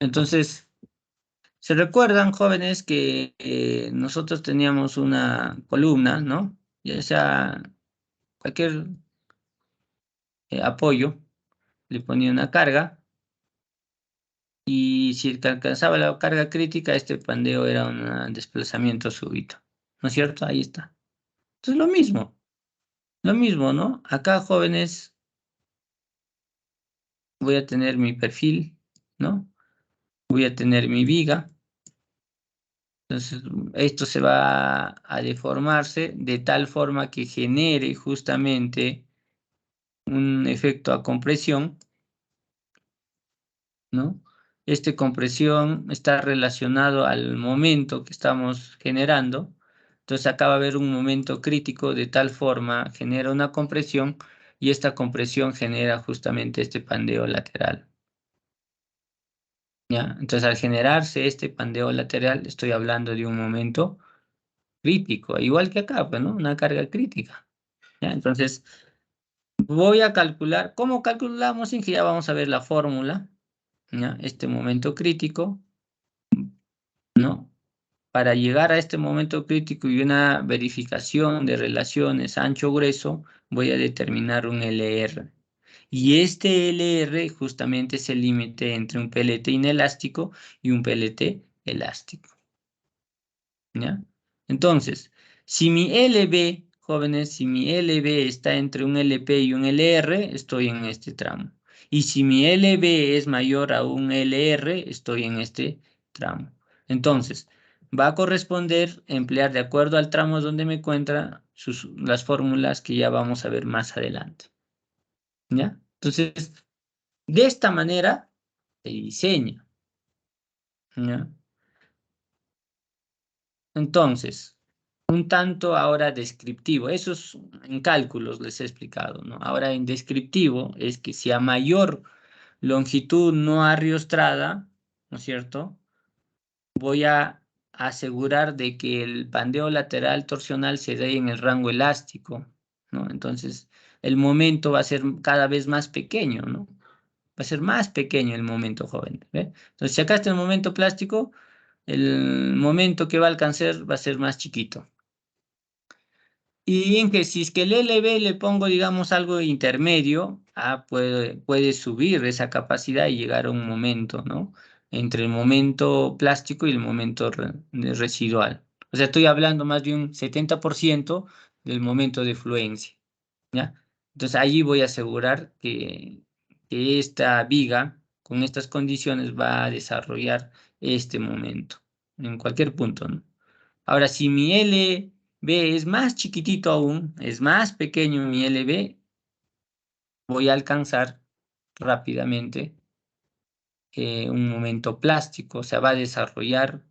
Entonces, ¿se recuerdan, jóvenes, que nosotros teníamos una columna, ¿no? Ya sea cualquier apoyo, le ponía una carga, y si alcanzaba la carga crítica, este pandeo era un desplazamiento súbito, ¿no es cierto? Ahí está. Entonces, lo mismo, ¿no? Acá, jóvenes, voy a tener mi perfil, ¿no? Voy a tener mi viga. Entonces, esto se va a deformarse de tal forma que genere justamente un efecto a compresión, ¿no? Esta compresión está relacionado al momento que estamos generando. Entonces, acá va a haber un momento crítico de tal forma, genera una compresión y esta compresión genera justamente este pandeo lateral, ¿ya? Entonces, al generarse este pandeo lateral, estoy hablando de un momento crítico, igual que acá, pues, ¿no? Una carga crítica, ¿ya? Entonces, voy a calcular, ¿cómo calculamos? En que ya vamos a ver la fórmula, ¿ya? Este momento crítico, ¿no? Para llegar a este momento crítico y una verificación de relaciones ancho-grueso, voy a determinar un LR. Y este LR justamente es el límite entre un PLT inelástico y un PLT elástico, ¿ya? Entonces, si mi LB, jóvenes, si mi LB está entre un LP y un LR, estoy en este tramo. Y si mi LB es mayor a un LR, estoy en este tramo. Entonces, va a corresponder emplear de acuerdo al tramo donde me encuentra las fórmulas que ya vamos a ver más adelante, ¿ya? Entonces, de esta manera se diseña, ¿ya? Entonces, un tanto ahora descriptivo. Eso es en cálculos les he explicado, ¿no? Ahora en descriptivo es que si a mayor longitud no arriostrada, ¿no es cierto? Voy a asegurar de que el pandeo lateral torsional se dé en el rango elástico, ¿no? Entonces, el momento va a ser cada vez más pequeño, ¿no? Va a ser más pequeño el momento, joven, ¿ve? Entonces, si acá está el momento plástico, el momento que va a alcanzar va a ser más chiquito. Y en que si es que el LB le pongo, digamos, algo intermedio, puede subir esa capacidad y llegar a un momento, ¿no? Entre el momento plástico y el momento residual. O sea, estoy hablando más de un 70% del momento de fluencia, ¿ya? Entonces, allí voy a asegurar que esta viga, con estas condiciones, va a desarrollar este momento, en cualquier punto, ¿no? Ahora, si mi LB es más chiquitito aún, es más pequeño mi LB, voy a alcanzar rápidamente un momento plástico, o sea, va a desarrollar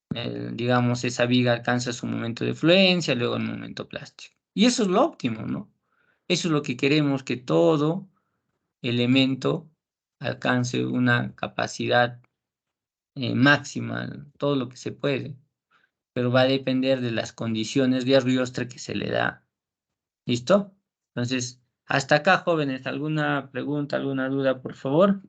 digamos, esa viga alcanza su momento de fluencia, luego el momento plástico. Y eso es lo óptimo, ¿no? Eso es lo que queremos, que todo elemento alcance una capacidad máxima, todo lo que se puede, pero va a depender de las condiciones de arrastre que se le da. ¿Listo? Entonces, hasta acá, jóvenes, ¿alguna pregunta, alguna duda, por favor?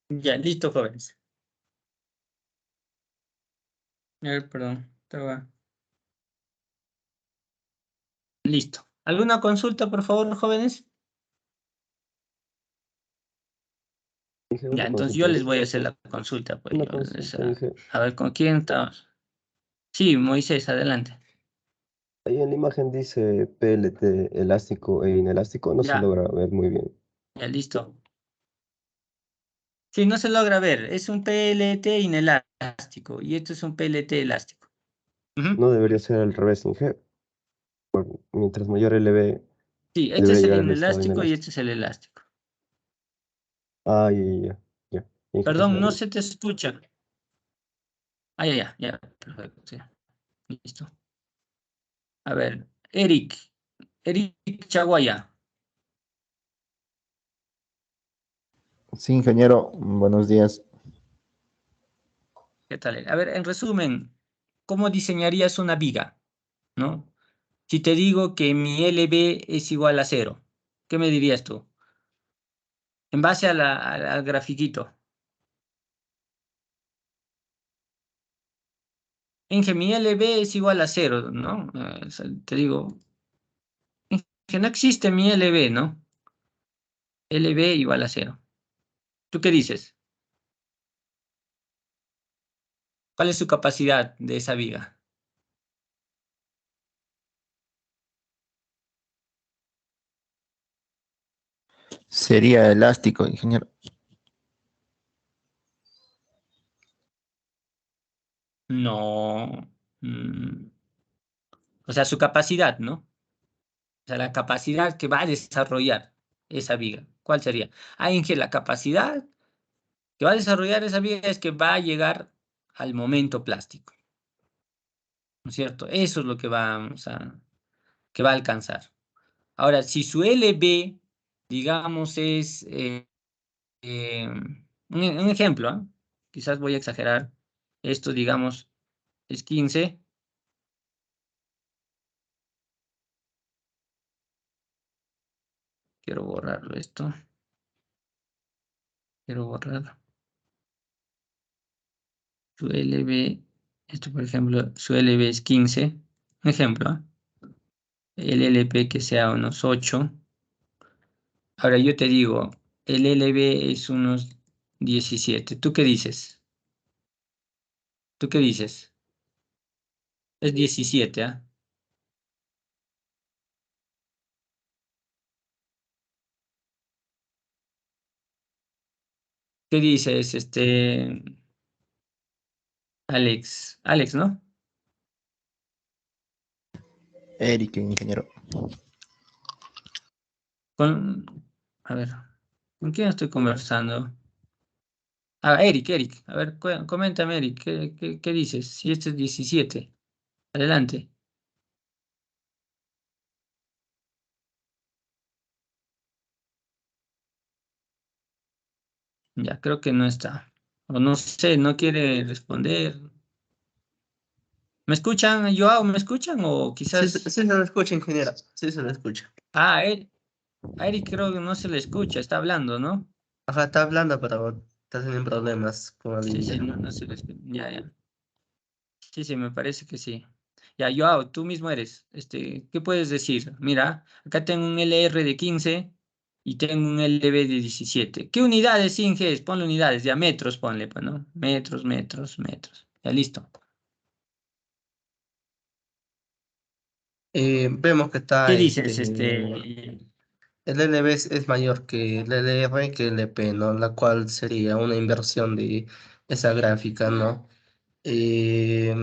Ya, listo, jóvenes. A ver, perdón, estaba... Listo. ¿Alguna consulta, por favor, jóvenes? Dije Ya, una entonces yo consulta. les voy a hacer la consulta, pues Una yo consulta, dije. a ver, ¿con quién estamos? Sí, Moisés, adelante. Ahí en la imagen dice PLT elástico e inelástico, no se Ya, logra ver muy bien. ya, listo. Sí, no se logra ver. Es un PLT inelástico y esto es un PLT elástico. Ujú. No debería ser al revés, Inge. Mientras mayor LV, Sí, este debería es el llegar al estado inelástico y este inelástico. es el elástico. Ah, ya. Inge, pues Perdón, ya, no se te escucha. Ah, ya, perfecto. Sí, listo. A ver, Eric Chaguaya. Sí, ingeniero, buenos días. ¿Qué tal? A ver, en resumen, ¿cómo diseñarías una viga? ¿No? Si te digo que mi LB es igual a 0, ¿qué me dirías tú? En base al grafiquito. Inge, mi LB es igual a 0, ¿no? O sea, te digo, que no existe mi LB, ¿no? LB igual a 0. ¿Tú qué dices? ¿Cuál es su capacidad de esa viga? Sería elástico, ingeniero. No. O sea, su capacidad, ¿no? O sea, la capacidad que va a desarrollar esa viga. ¿Cuál sería? Ah, Inge, la capacidad que va a desarrollar esa viga es que va a llegar al momento plástico. ¿No es cierto? Eso es lo que que va a alcanzar. Ahora, si su LB, digamos, es un ejemplo, ¿ah? Quizás voy a exagerar. Esto, digamos, es 15. Quiero borrarlo esto. Quiero borrarlo. Su LB, esto por ejemplo, su LB es 15. Un ejemplo, ¿ah? El LP que sea unos 8. Ahora yo te digo, el LB es unos 17. ¿Tú qué dices? ¿Tú qué dices? Es 17, ¿ah? ¿Qué dices, Alex, ¿no? Eric, ingeniero. Con, a ver, ¿con quién estoy conversando? Ah, Eric, a ver, coméntame, Eric, ¿qué dices? Si este es 17, adelante. Ya, creo que no está. O no sé, no quiere responder. ¿Me escuchan, Joao? ¿Me escuchan? O Sí, quizás... sí se lo escucha, ingeniero. Sí se lo escucha. Ah, a Eric creo que no se le escucha, está hablando, ¿no? Ajá, está hablando, pero está teniendo problemas con la Sí, línea. no se le escucha. Ya. Sí, me parece que sí. Ya, Joao, tú mismo eres. ¿Qué puedes decir? Mira, acá tengo un LR de 15 y tengo un LB de 17. ¿Qué unidades, Inges? Ponle unidades, ya metros, ponle, pues, ¿no? Metros, metros, metros. Ya listo. Vemos que está ¿Qué dices? el LB es mayor que el LR que el LP, ¿no? La cual sería una inversión de esa gráfica, ¿no? Eh,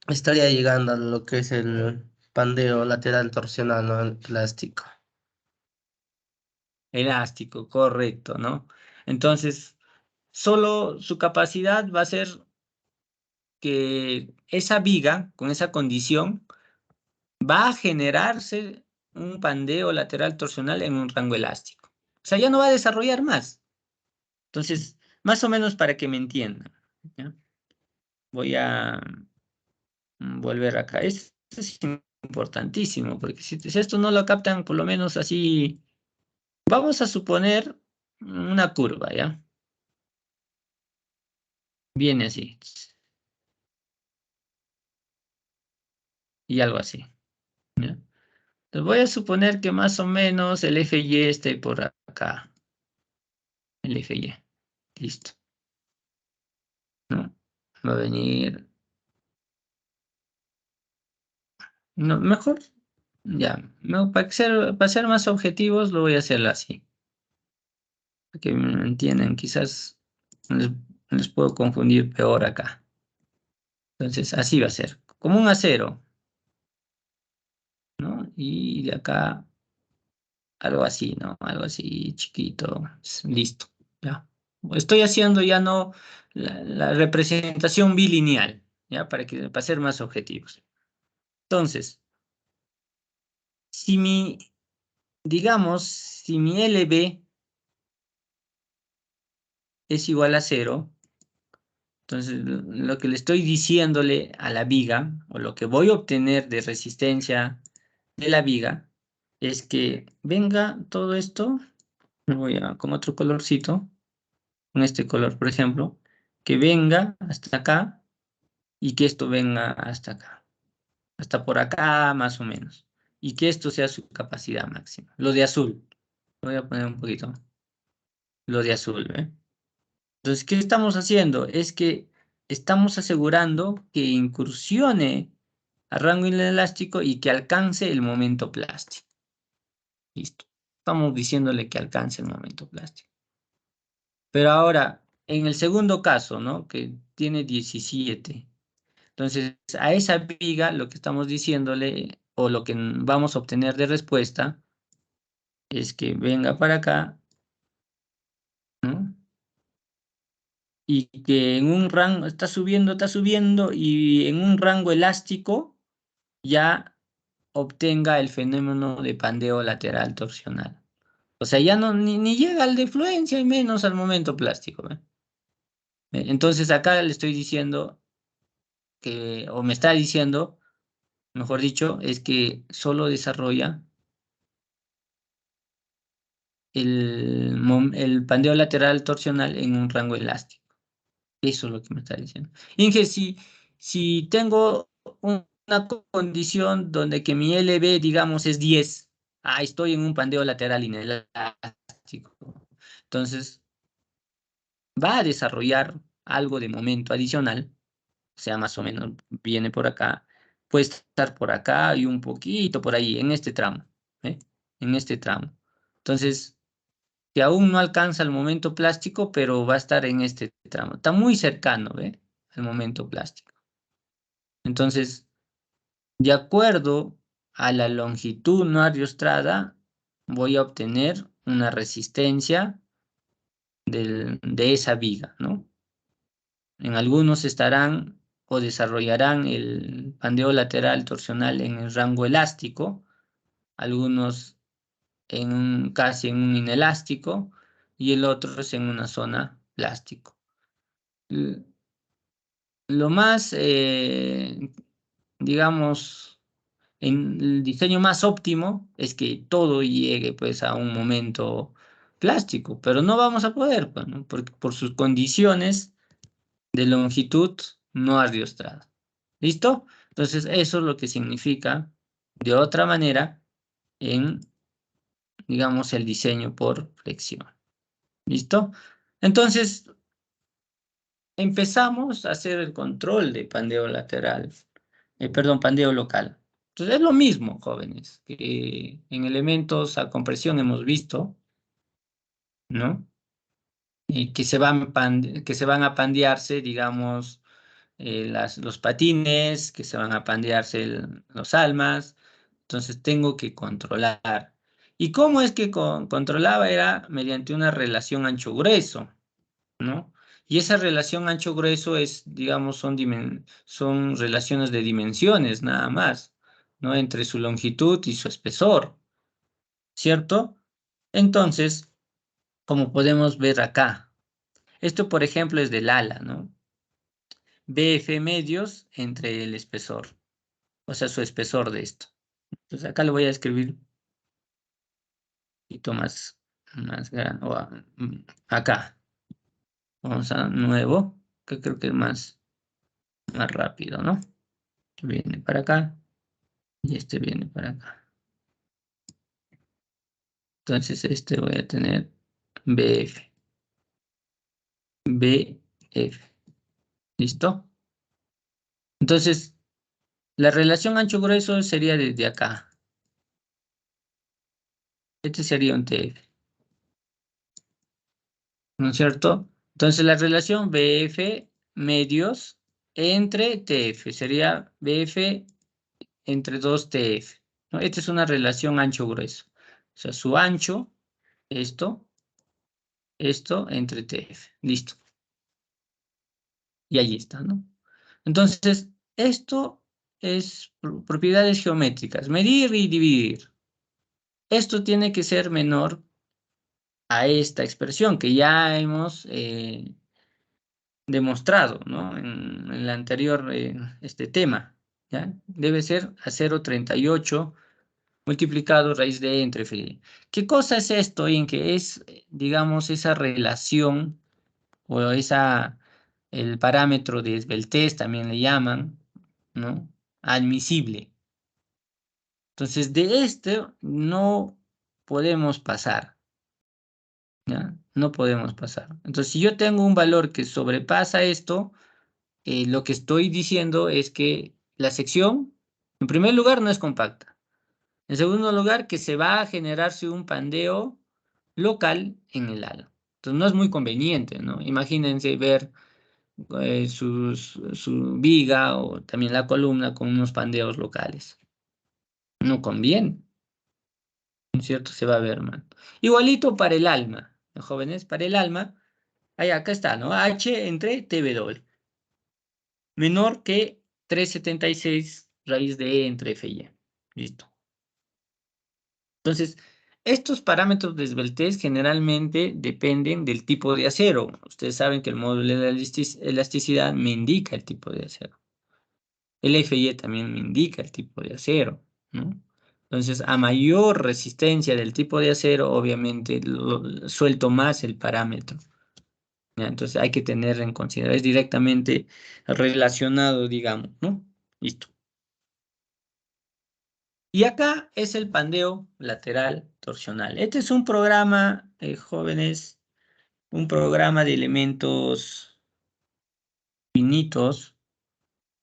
Estaría llegando a lo que es el pandeo lateral torsional, ¿no? El plástico. Elástico, correcto, ¿no? Entonces, solo su capacidad va a ser que esa viga, con esa condición, va a generarse un pandeo lateral torsional en un rango elástico. O sea, ya no va a desarrollar más. Entonces, más o menos para que me entiendan, ¿ya? Voy a volver acá. Esto es importantísimo, porque si esto no lo captan, por lo menos así, vamos a suponer una curva, ¿ya? Viene así. Y algo así, ¿ya? Entonces voy a suponer que más o menos el FY esté por acá. El FY. Listo. ¿No? Va a venir. No, mejor. Ya. No, para ser más objetivos, lo voy a hacer así. Para que me entiendan. Quizás les, les puedo confundir peor acá. Entonces, así va a ser. Como un acero, ¿no? Y de acá, algo así, ¿no? Algo así chiquito. Listo. Ya. Estoy haciendo ya no la representación bilineal, ¿ya? Para ser más objetivos. Entonces, si mi, digamos, si mi LB es igual a 0, entonces lo que le estoy diciéndole a la viga, o lo que voy a obtener de resistencia de la viga, es que venga todo esto, con otro colorcito, con este color, por ejemplo, que venga hasta acá y que esto venga hasta acá, hasta por acá más o menos, y que esto sea su capacidad máxima. Lo de azul, voy a poner un poquito, lo de azul, ¿eh? Entonces, ¿qué estamos haciendo? Es que estamos asegurando que incursione a rango inelástico y que alcance el momento plástico. Listo. Estamos diciéndole que alcance el momento plástico. Pero ahora, en el segundo caso, ¿no? Que tiene 17. Entonces, a esa viga lo que estamos diciéndole o lo que vamos a obtener de respuesta es que venga para acá, ¿no? Y que en un rango, está subiendo, y en un rango elástico ya obtenga el fenómeno de pandeo lateral torsional. O sea, ya no, ni llega al de fluencia y menos al momento plástico, ¿eh? Entonces acá le estoy diciendo que, o me está diciendo, mejor dicho, es que solo desarrolla el pandeo lateral torsional en un rango elástico. Eso es lo que me está diciendo. Inge, si tengo una condición donde que mi LB, digamos, es 10, estoy en un pandeo lateral inelástico. Entonces, va a desarrollar algo de momento adicional, o sea, más o menos viene por acá, puede estar por acá y un poquito por ahí, en este tramo, ¿eh? En este tramo. Entonces, que aún no alcanza el momento plástico, pero va a estar en este tramo. Está muy cercano, ¿ve? Al momento plástico. Entonces, de acuerdo a la longitud no ariostrada, voy a obtener una resistencia de esa viga, ¿no? En algunos estarán o desarrollarán el pandeo lateral torsional en el rango elástico, algunos casi en un inelástico y el otro es en una zona plástico. Lo más, digamos, en el diseño más óptimo es que todo llegue pues a un momento plástico, pero no vamos a poder, pues, ¿no? Porque por sus condiciones de longitud no adiostrada. ¿Listo? Entonces eso es lo que significa de otra manera en digamos, el diseño por flexión. ¿Listo? Entonces, empezamos a hacer el control de pandeo lateral, pandeo local. Entonces, es lo mismo, jóvenes, que en elementos a compresión hemos visto, ¿no? Y que se van a pandearse, digamos, los patines, que se van a pandearse los almas. Entonces tengo que controlar. ¿Y cómo es que controlaba? Era mediante una relación ancho-grueso, ¿no? Y esa relación ancho-grueso es, digamos, son relaciones de dimensiones nada más, ¿no? Entre su longitud y su espesor, ¿cierto? Entonces, como podemos ver acá, esto, por ejemplo, es del ala, ¿no? BF medios entre el espesor, o sea, su espesor de esto. Entonces acá le voy a escribir un poquito más grande, acá. Vamos a nuevo, que creo que es más rápido, ¿no? Viene para acá y este viene para acá. Entonces este voy a tener BF. BF. ¿Listo? Entonces, la relación ancho-grueso sería desde acá. Este sería un TF. ¿No es cierto? Entonces la relación BF medios entre TF sería BF entre 2 TF, ¿no? Esta es una relación ancho-grueso. O sea, su ancho, esto entre TF. Listo. Y allí está, ¿no? Entonces, esto es propiedades geométricas. Medir y dividir. Esto tiene que ser menor a esta expresión que ya hemos demostrado, ¿no? En el anterior tema, ¿ya? Debe ser a 0,38 multiplicado raíz de E entre F. ¿Qué cosa es esto? En que es, digamos, esa relación o el parámetro de esbeltez también le llaman, ¿no? Admisible. Entonces, de este no podemos pasar, ¿ya? No podemos pasar. Entonces, si yo tengo un valor que sobrepasa esto, lo que estoy diciendo es que la sección, en primer lugar, no es compacta. En segundo lugar, que se va a generarse un pandeo local en el ala. Entonces, no es muy conveniente, ¿no? Imagínense ver su viga o también la columna con unos pandeos locales. No conviene, ¿no es cierto? Se va a ver mal. Igualito para el alma, ¿no, jóvenes? Para el alma, acá está, ¿no? H entre TW. Menor que 3,76 raíz de E entre FY. Listo. Entonces, estos parámetros de esbeltez generalmente dependen del tipo de acero. Ustedes saben que el módulo de elasticidad me indica el tipo de acero. El FY también me indica el tipo de acero, ¿no? Entonces, a mayor resistencia del tipo de acero, obviamente suelto más el parámetro. ¿Ya? Entonces, hay que tener en consideración, es directamente relacionado, digamos, ¿no? Listo. Y acá es el pandeo lateral torsional. Este es un programa, jóvenes, un programa de elementos finitos,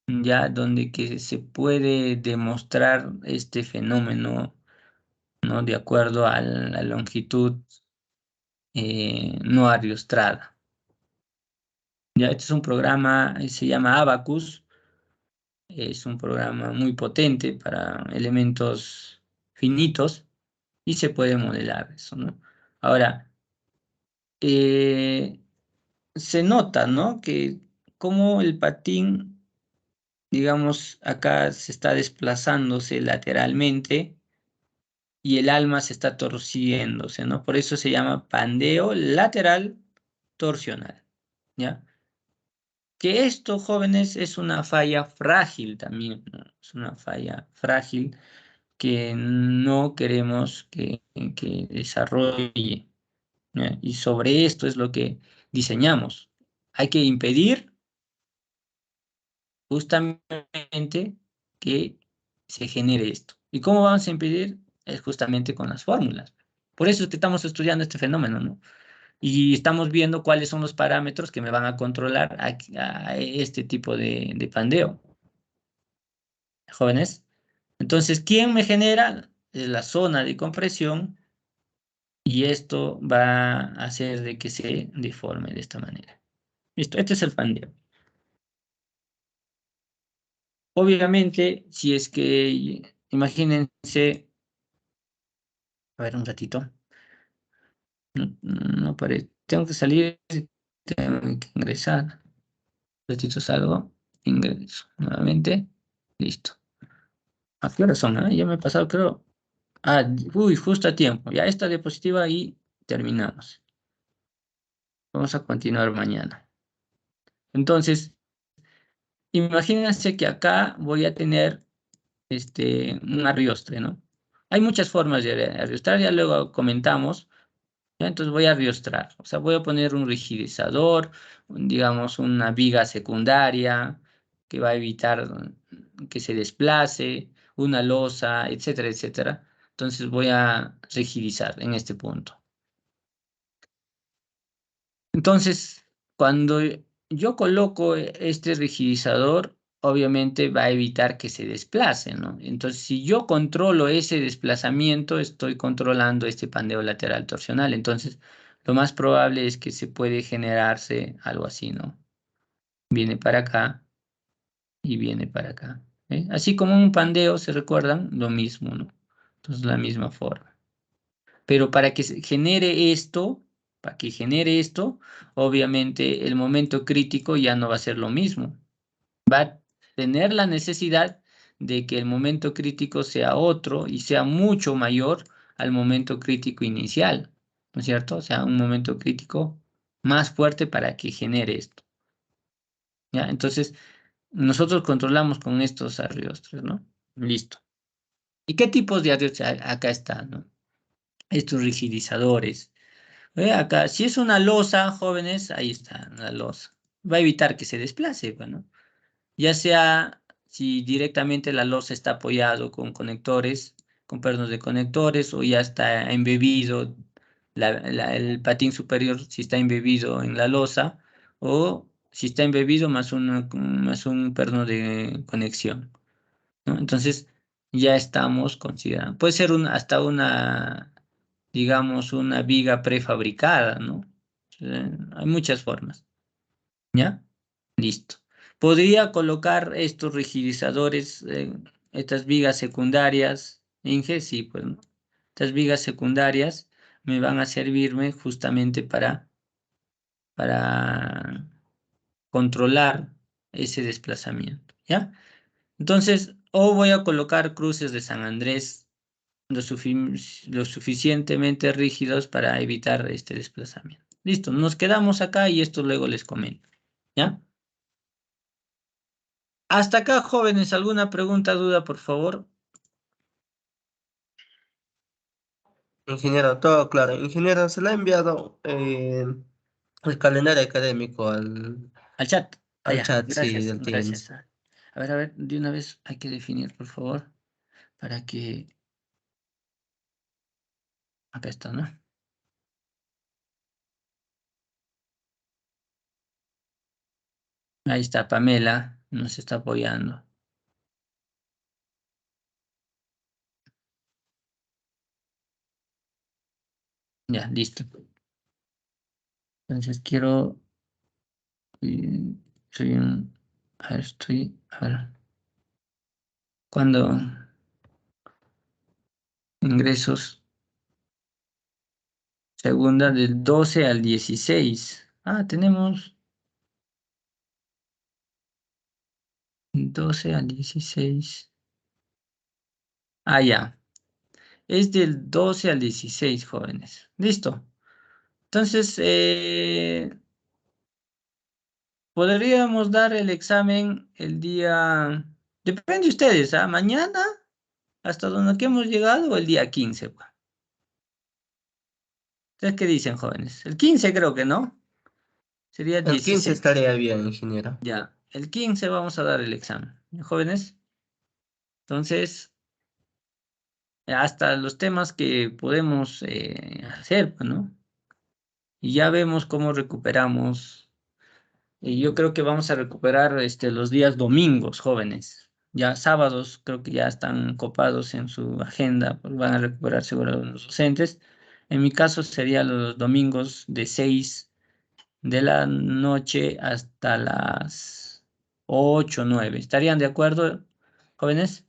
ya donde que se puede demostrar este fenómeno, ¿no? De acuerdo a la longitud no ariostrada. Ya, este es un programa, se llama Abacus. Es un programa muy potente para elementos finitos y se puede modelar eso, ¿no? Ahora, se nota, ¿no? Que como el patín, digamos, acá se está desplazándose lateralmente y el alma se está torciéndose, ¿no? Por eso se llama pandeo lateral torsional, ¿ya? Que esto, jóvenes, es una falla frágil también, ¿no? Es una falla frágil que no queremos que desarrolle, ¿ya? Y sobre esto es lo que diseñamos. Hay que impedir justamente que se genere esto. ¿Y cómo vamos a impedir? Es justamente con las fórmulas. Por eso es que estamos estudiando este fenómeno, ¿no? Y estamos viendo cuáles son los parámetros que me van a controlar a este tipo de pandeo. Jóvenes. Entonces, ¿quién me genera? Es la zona de compresión y esto va a hacer de que se deforme de esta manera. Listo, este es el pandeo. Obviamente, si es que, imagínense, a ver un ratito, no parece, tengo que salir, tengo que ingresar, un ratito salgo, ingreso nuevamente, listo. ¿A qué hora son? Ya me he pasado, creo, uy, justo a tiempo, ya esta diapositiva y terminamos. Vamos a continuar mañana. Entonces, imagínense que acá voy a tener un arriostre, ¿no? Hay muchas formas de arriostrar, ya luego comentamos, ¿ya? Entonces voy a arriostrar, o sea, voy a poner un rigidizador, digamos una viga secundaria que va a evitar que se desplace, una losa, etcétera, etcétera. Entonces voy a rigidizar en este punto. Entonces, cuando yo coloco este rigidizador, obviamente va a evitar que se desplace, ¿no? Entonces, si yo controlo ese desplazamiento, estoy controlando este pandeo lateral torsional. Entonces, lo más probable es que se puede generarse algo así, ¿no? Viene para acá y viene para acá. Así como un pandeo, ¿se recuerdan? Lo mismo, ¿no? Entonces, la misma forma. Pero para que se genere esto, obviamente el momento crítico ya no va a ser lo mismo. Va a tener la necesidad de que el momento crítico sea otro y sea mucho mayor al momento crítico inicial, ¿no es cierto? O sea, un momento crítico más fuerte para que genere esto. ¿Ya? Entonces, nosotros controlamos con estos arriostres, ¿no? Listo. ¿Y qué tipos de arriostres acá están, ¿no? Estos rigidizadores. Acá, si es una losa, jóvenes, ahí está la losa. Va a evitar que se desplace, bueno. Ya sea si directamente la losa está apoyado con conectores, con pernos de conectores, o ya está embebido, el patín superior si está embebido en la losa, o si está embebido más un perno de conexión, ¿no? Entonces, ya estamos considerando. Puede ser hasta una, digamos, una viga prefabricada, ¿no? Hay muchas formas, ¿ya? Listo. Podría colocar estos rigidizadores, estas vigas secundarias, Inge, sí, pues, ¿no? Estas vigas secundarias me van a servirme justamente para controlar ese desplazamiento, ¿ya? Entonces, o voy a colocar cruces de San Andrés lo suficientemente rígidos para evitar este desplazamiento. Listo, nos quedamos acá y esto luego les comento, ¿ya? Hasta acá, jóvenes, ¿alguna pregunta, duda, por favor? Ingeniero, todo claro. Ingeniero, se le ha enviado el calendario académico Al chat. al Allá, chat, sí, gracias, del gracias. Teams. A ver, de una vez hay que definir, por favor, para que... Acá está, ¿no? Ahí está Pamela, nos está apoyando. Ya, listo. Entonces quiero... soy un... A ver, A ver. Cuando ingresos, segunda del 12 al 16. Tenemos 12 al 16. Ya. Es del 12 al 16, jóvenes. Listo. Entonces, podríamos dar el examen el día... Depende de ustedes, mañana, hasta donde que hemos llegado, o el día 15. Pues. ¿Ustedes qué dicen, jóvenes? El 15 creo que no. Sería El 15 16. estaría bien, ingeniero. Ya, el 15 vamos a dar el examen. ¿Ya, jóvenes? Entonces, hasta los temas que podemos hacer, pues, ¿no? Y ya vemos cómo recuperamos. Y yo creo que vamos a recuperar los días domingos, jóvenes. Ya sábados creo que ya están copados en su agenda, pues van a recuperar seguro los docentes. En mi caso sería los domingos de 6 de la noche hasta las 8 o 9. ¿Estarían de acuerdo, jóvenes?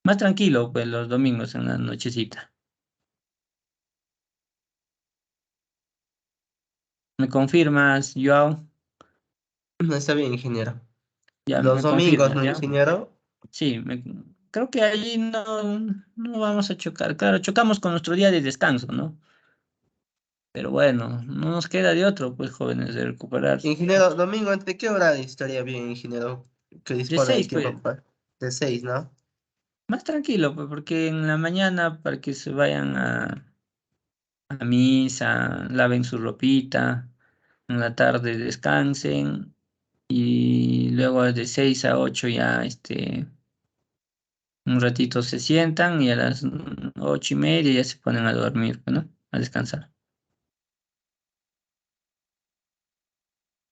Más tranquilo, pues los domingos en la nochecita. ¿Me confirmas, Joao? Está bien, ingeniero. Ya Los me domingos, confirmas, ¿no, ¿ya? ingeniero? Sí, creo que allí no vamos a chocar. Claro, chocamos con nuestro día de descanso, ¿no? Pero bueno, no nos queda de otro, pues, jóvenes, de recuperar. Ingeniero, domingo, ¿entre qué hora estaría bien, ingeniero? Que De dispone del 6, tiempo pues, de 6, ¿no? más tranquilo, pues, porque en la mañana para que se vayan a misa, laven su ropita, en la tarde descansen y luego de 6 a 8 ya un ratito se sientan y a las 8:30 ya se ponen a dormir, pues, ¿no? A descansar.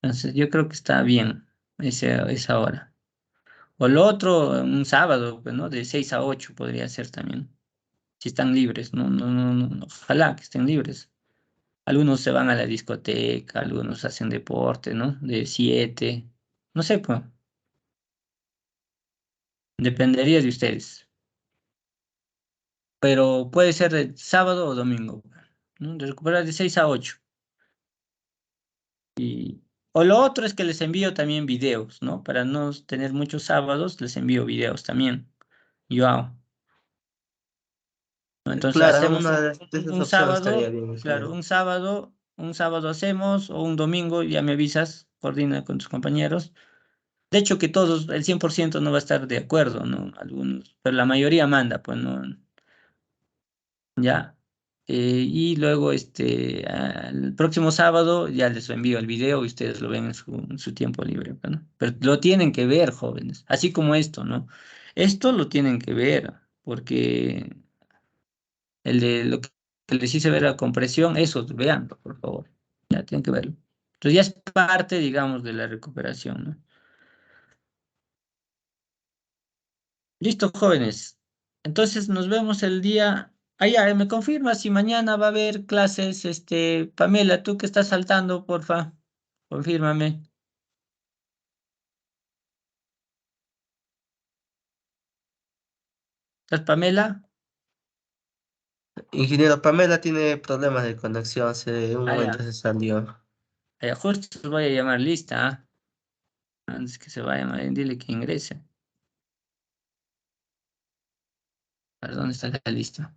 Entonces yo creo que está bien esa hora. O lo otro, un sábado, pues, ¿no? De 6 a 8 podría ser también. Si están libres, no, no, no, no, ojalá que estén libres. Algunos se van a la discoteca, algunos hacen deporte, ¿no? De 7, no sé, pues, dependería de ustedes. Pero puede ser de sábado o domingo, ¿no? De recuperar de 6 a 8. O lo otro es que les envío también videos, ¿no? Para no tener muchos sábados, les envío videos también. Yo hago. ¿No? Entonces Claro, hacemos una de esas un opciones estaría sábado, bien, claro, ingeniero. un sábado hacemos, o un domingo, ya me avisas, coordina con tus compañeros. De hecho, que todos, el 100% no va a estar de acuerdo, ¿no? Algunos, pero la mayoría manda, pues, ¿no? Ya. Y luego, el próximo sábado ya les envío el video y ustedes lo ven en su tiempo libre, pues, ¿no? Pero lo tienen que ver, jóvenes, así como esto, ¿no? Esto lo tienen que ver, porque el de lo que les hice ver la compresión, eso, véanlo, por favor. Ya tienen que verlo. Entonces ya es parte, digamos, de la recuperación, ¿no? Listo, jóvenes. Entonces nos vemos el día. Ya, me confirma si mañana va a haber clases, Pamela, tú que estás saltando, porfa, confírmame. ¿Estás, Pamela? Ingeniero, Pamela tiene problemas de conexión, hace un momento Ya. se salió. Justo os voy a llamar lista, ¿ah? Antes que se vaya, dile que ingrese. A ver, ¿dónde está la lista?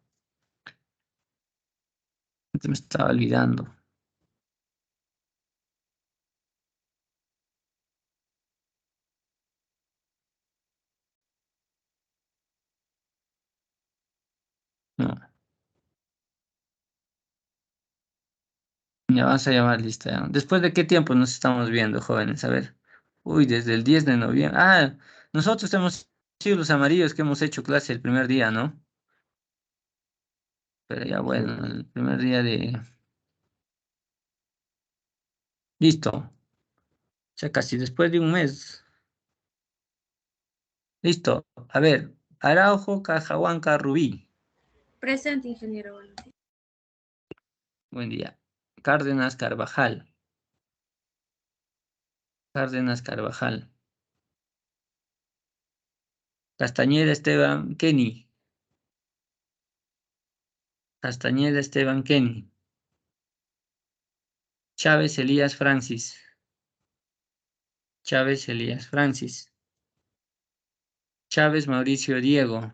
Se me estaba olvidando. No, ya vas a llamar lista. Ya. ¿Después de qué tiempo nos estamos viendo, jóvenes? A ver. Uy, desde el 10 de noviembre. Nosotros hemos sido los amarillos que hemos hecho clase el primer día, ¿no? Pero ya Sí. bueno, el primer día de... Listo. O sea, casi después de un mes. Listo. A ver, Araujo, Cajahuanca, Rubí. Presente, ingeniero. Buenos días. Buen día. Cárdenas, Carvajal. Cárdenas, Carvajal. Castañeda, Esteban, Kenny. Castañeda, Esteban, Kenny. Chávez, Elías, Francis. Chávez, Elías, Francis. Chávez, Mauricio, Diego.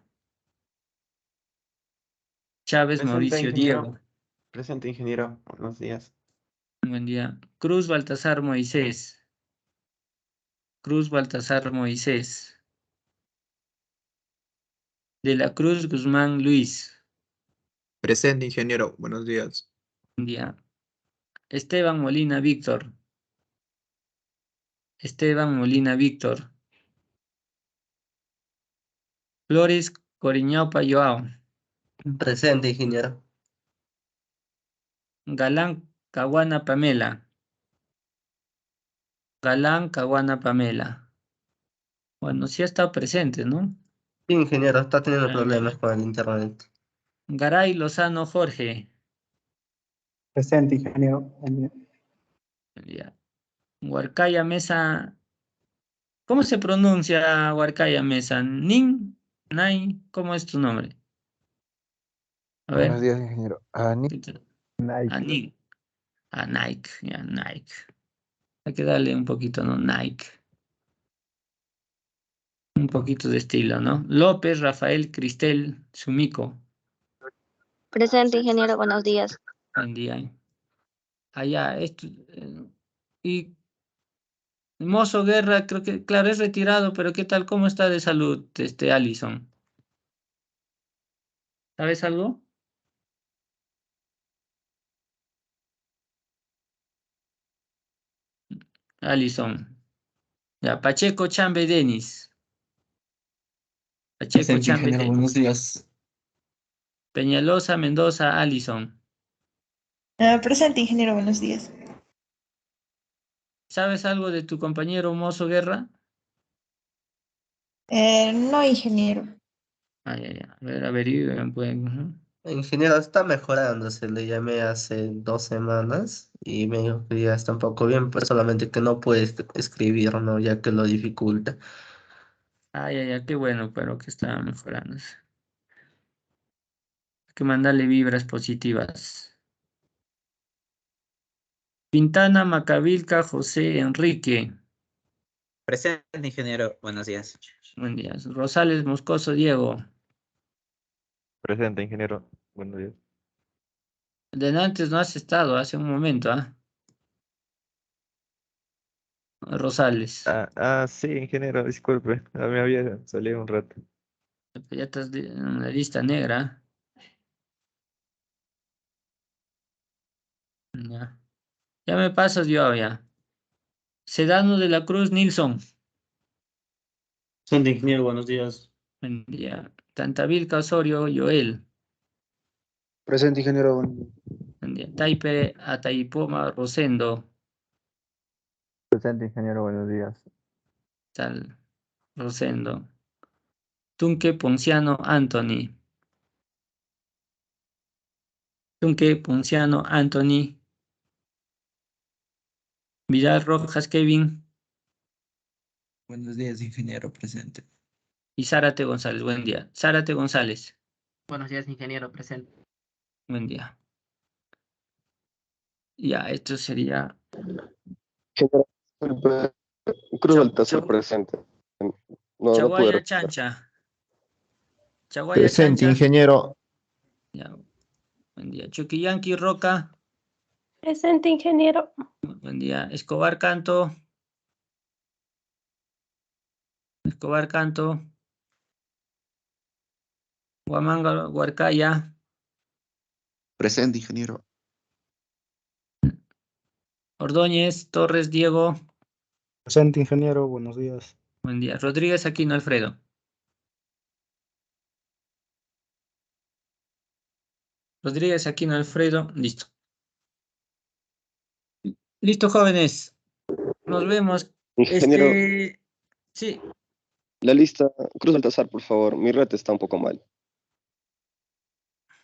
Chávez, Presente, Mauricio, ingeniero. Diego. Presente, ingeniero. Buenos días. Buen día. Cruz, Baltasar, Moisés. Cruz, Baltasar, Moisés. De la Cruz, Guzmán, Luis. Presente, ingeniero. Buenos días. Buen día. Esteban Molina, Víctor. Esteban Molina, Víctor. Flores, Coriñaupa, Joao. Presente, ingeniero. Galán Caguana Pamela. Galán Caguana Pamela. Bueno, sí ha estado presente, ¿no? Sí, ingeniero, está teniendo Ah, problemas con el internet. Garay Lozano Jorge. Presente, ingeniero. Ya. Huarcaya Mesa. ¿Cómo se pronuncia Huarcaya Mesa? Nin, Nay, ¿cómo es tu nombre? A Buenos ver. días, ingeniero. Nike. Nike. Nike, ya, Nike. Hay que darle un poquito, ¿no? Nike. Un poquito de estilo, ¿no? López, Rafael, Cristel, Sumico. Presente, ingeniero, buenos días. Buen día. Allá, esto. Y Mozo Guerra, creo que, claro, es retirado, pero ¿qué tal? ¿Cómo está de salud, Alison? ¿Sabes algo? Alison. Ya, Pacheco, Chambe, Denis. Pacheco, Presente, Chambe, ingeniero, buenos días. Peñalosa, Mendoza, Alison. Presente, ingeniero, buenos días. ¿Sabes algo de tu compañero Mozo Guerra? No, ingeniero. Ay, ay, ay. A ver, averigüen, pues. Ingeniero, está mejorando. Se le llamé hace 2 semanas y me dijo que ya está un poco bien, pero solamente que no puede escribir, ¿no? Ya que lo dificulta. Ay, ay, ay, qué bueno, pero que está mejorando. Hay que mandarle vibras positivas. Pintana, Macavilca, José Enrique. Presente, ingeniero. Buenos días. Buen día. Rosales, Moscoso, Diego. Presente, ingeniero. Buenos días. De antes no has estado, hace un momento, ¿ah? Rosales. Sí, ingeniero, disculpe. Me había salido un rato. Ya estás en la lista negra. Ya. Ya me pasas yo, ya. Sedano de la Cruz, Nilsson. Presente, ingeniero, buenos días. Buen día. Tantavilca, Osorio, Joel. Presente, ingeniero. Buen día. Taipe, Ataipoma, Rosendo. Presente, ingeniero, buenos días. Tal, Rosendo. Tunque, Ponciano, Anthony. Tunque, Ponciano, Anthony. Vidal Rojas, Kevin. Buenos días, ingeniero, presente. Y Zárate González. Buen día. Zárate González. Buenos días, ingeniero, presente. Buen día. Ya, esto sería. Cruz Baltasar presente. No pude Chaguaya recuperar. Chancha. Chaguaya Presente, Chancha. ingeniero. Ya, buen día. Chuquillanqui Roca. Presente, ingeniero. Buen día. Escobar Canto. Escobar Canto. Huamanga Huarcaya. Presente, ingeniero. Ordóñez Torres Diego. Presente, ingeniero, buenos días. Buen día. Rodríguez Aquino Alfredo. Rodríguez Aquino Alfredo. Listo. Listo, jóvenes. Nos vemos. Ingeniero, Sí. la lista, Cruz Baltasar, por favor. Mi red está un poco mal.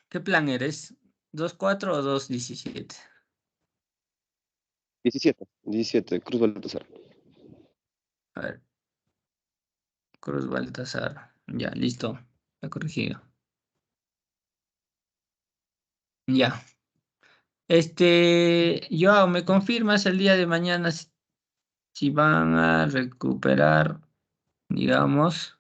¿Qué plan eres? ¿2-4 o 2-17? 17, Cruz Baltasar. A ver. Cruz Baltasar. Ya, listo. Está corregido. Ya. Joao, ¿me confirmas el día de mañana si van a recuperar, digamos,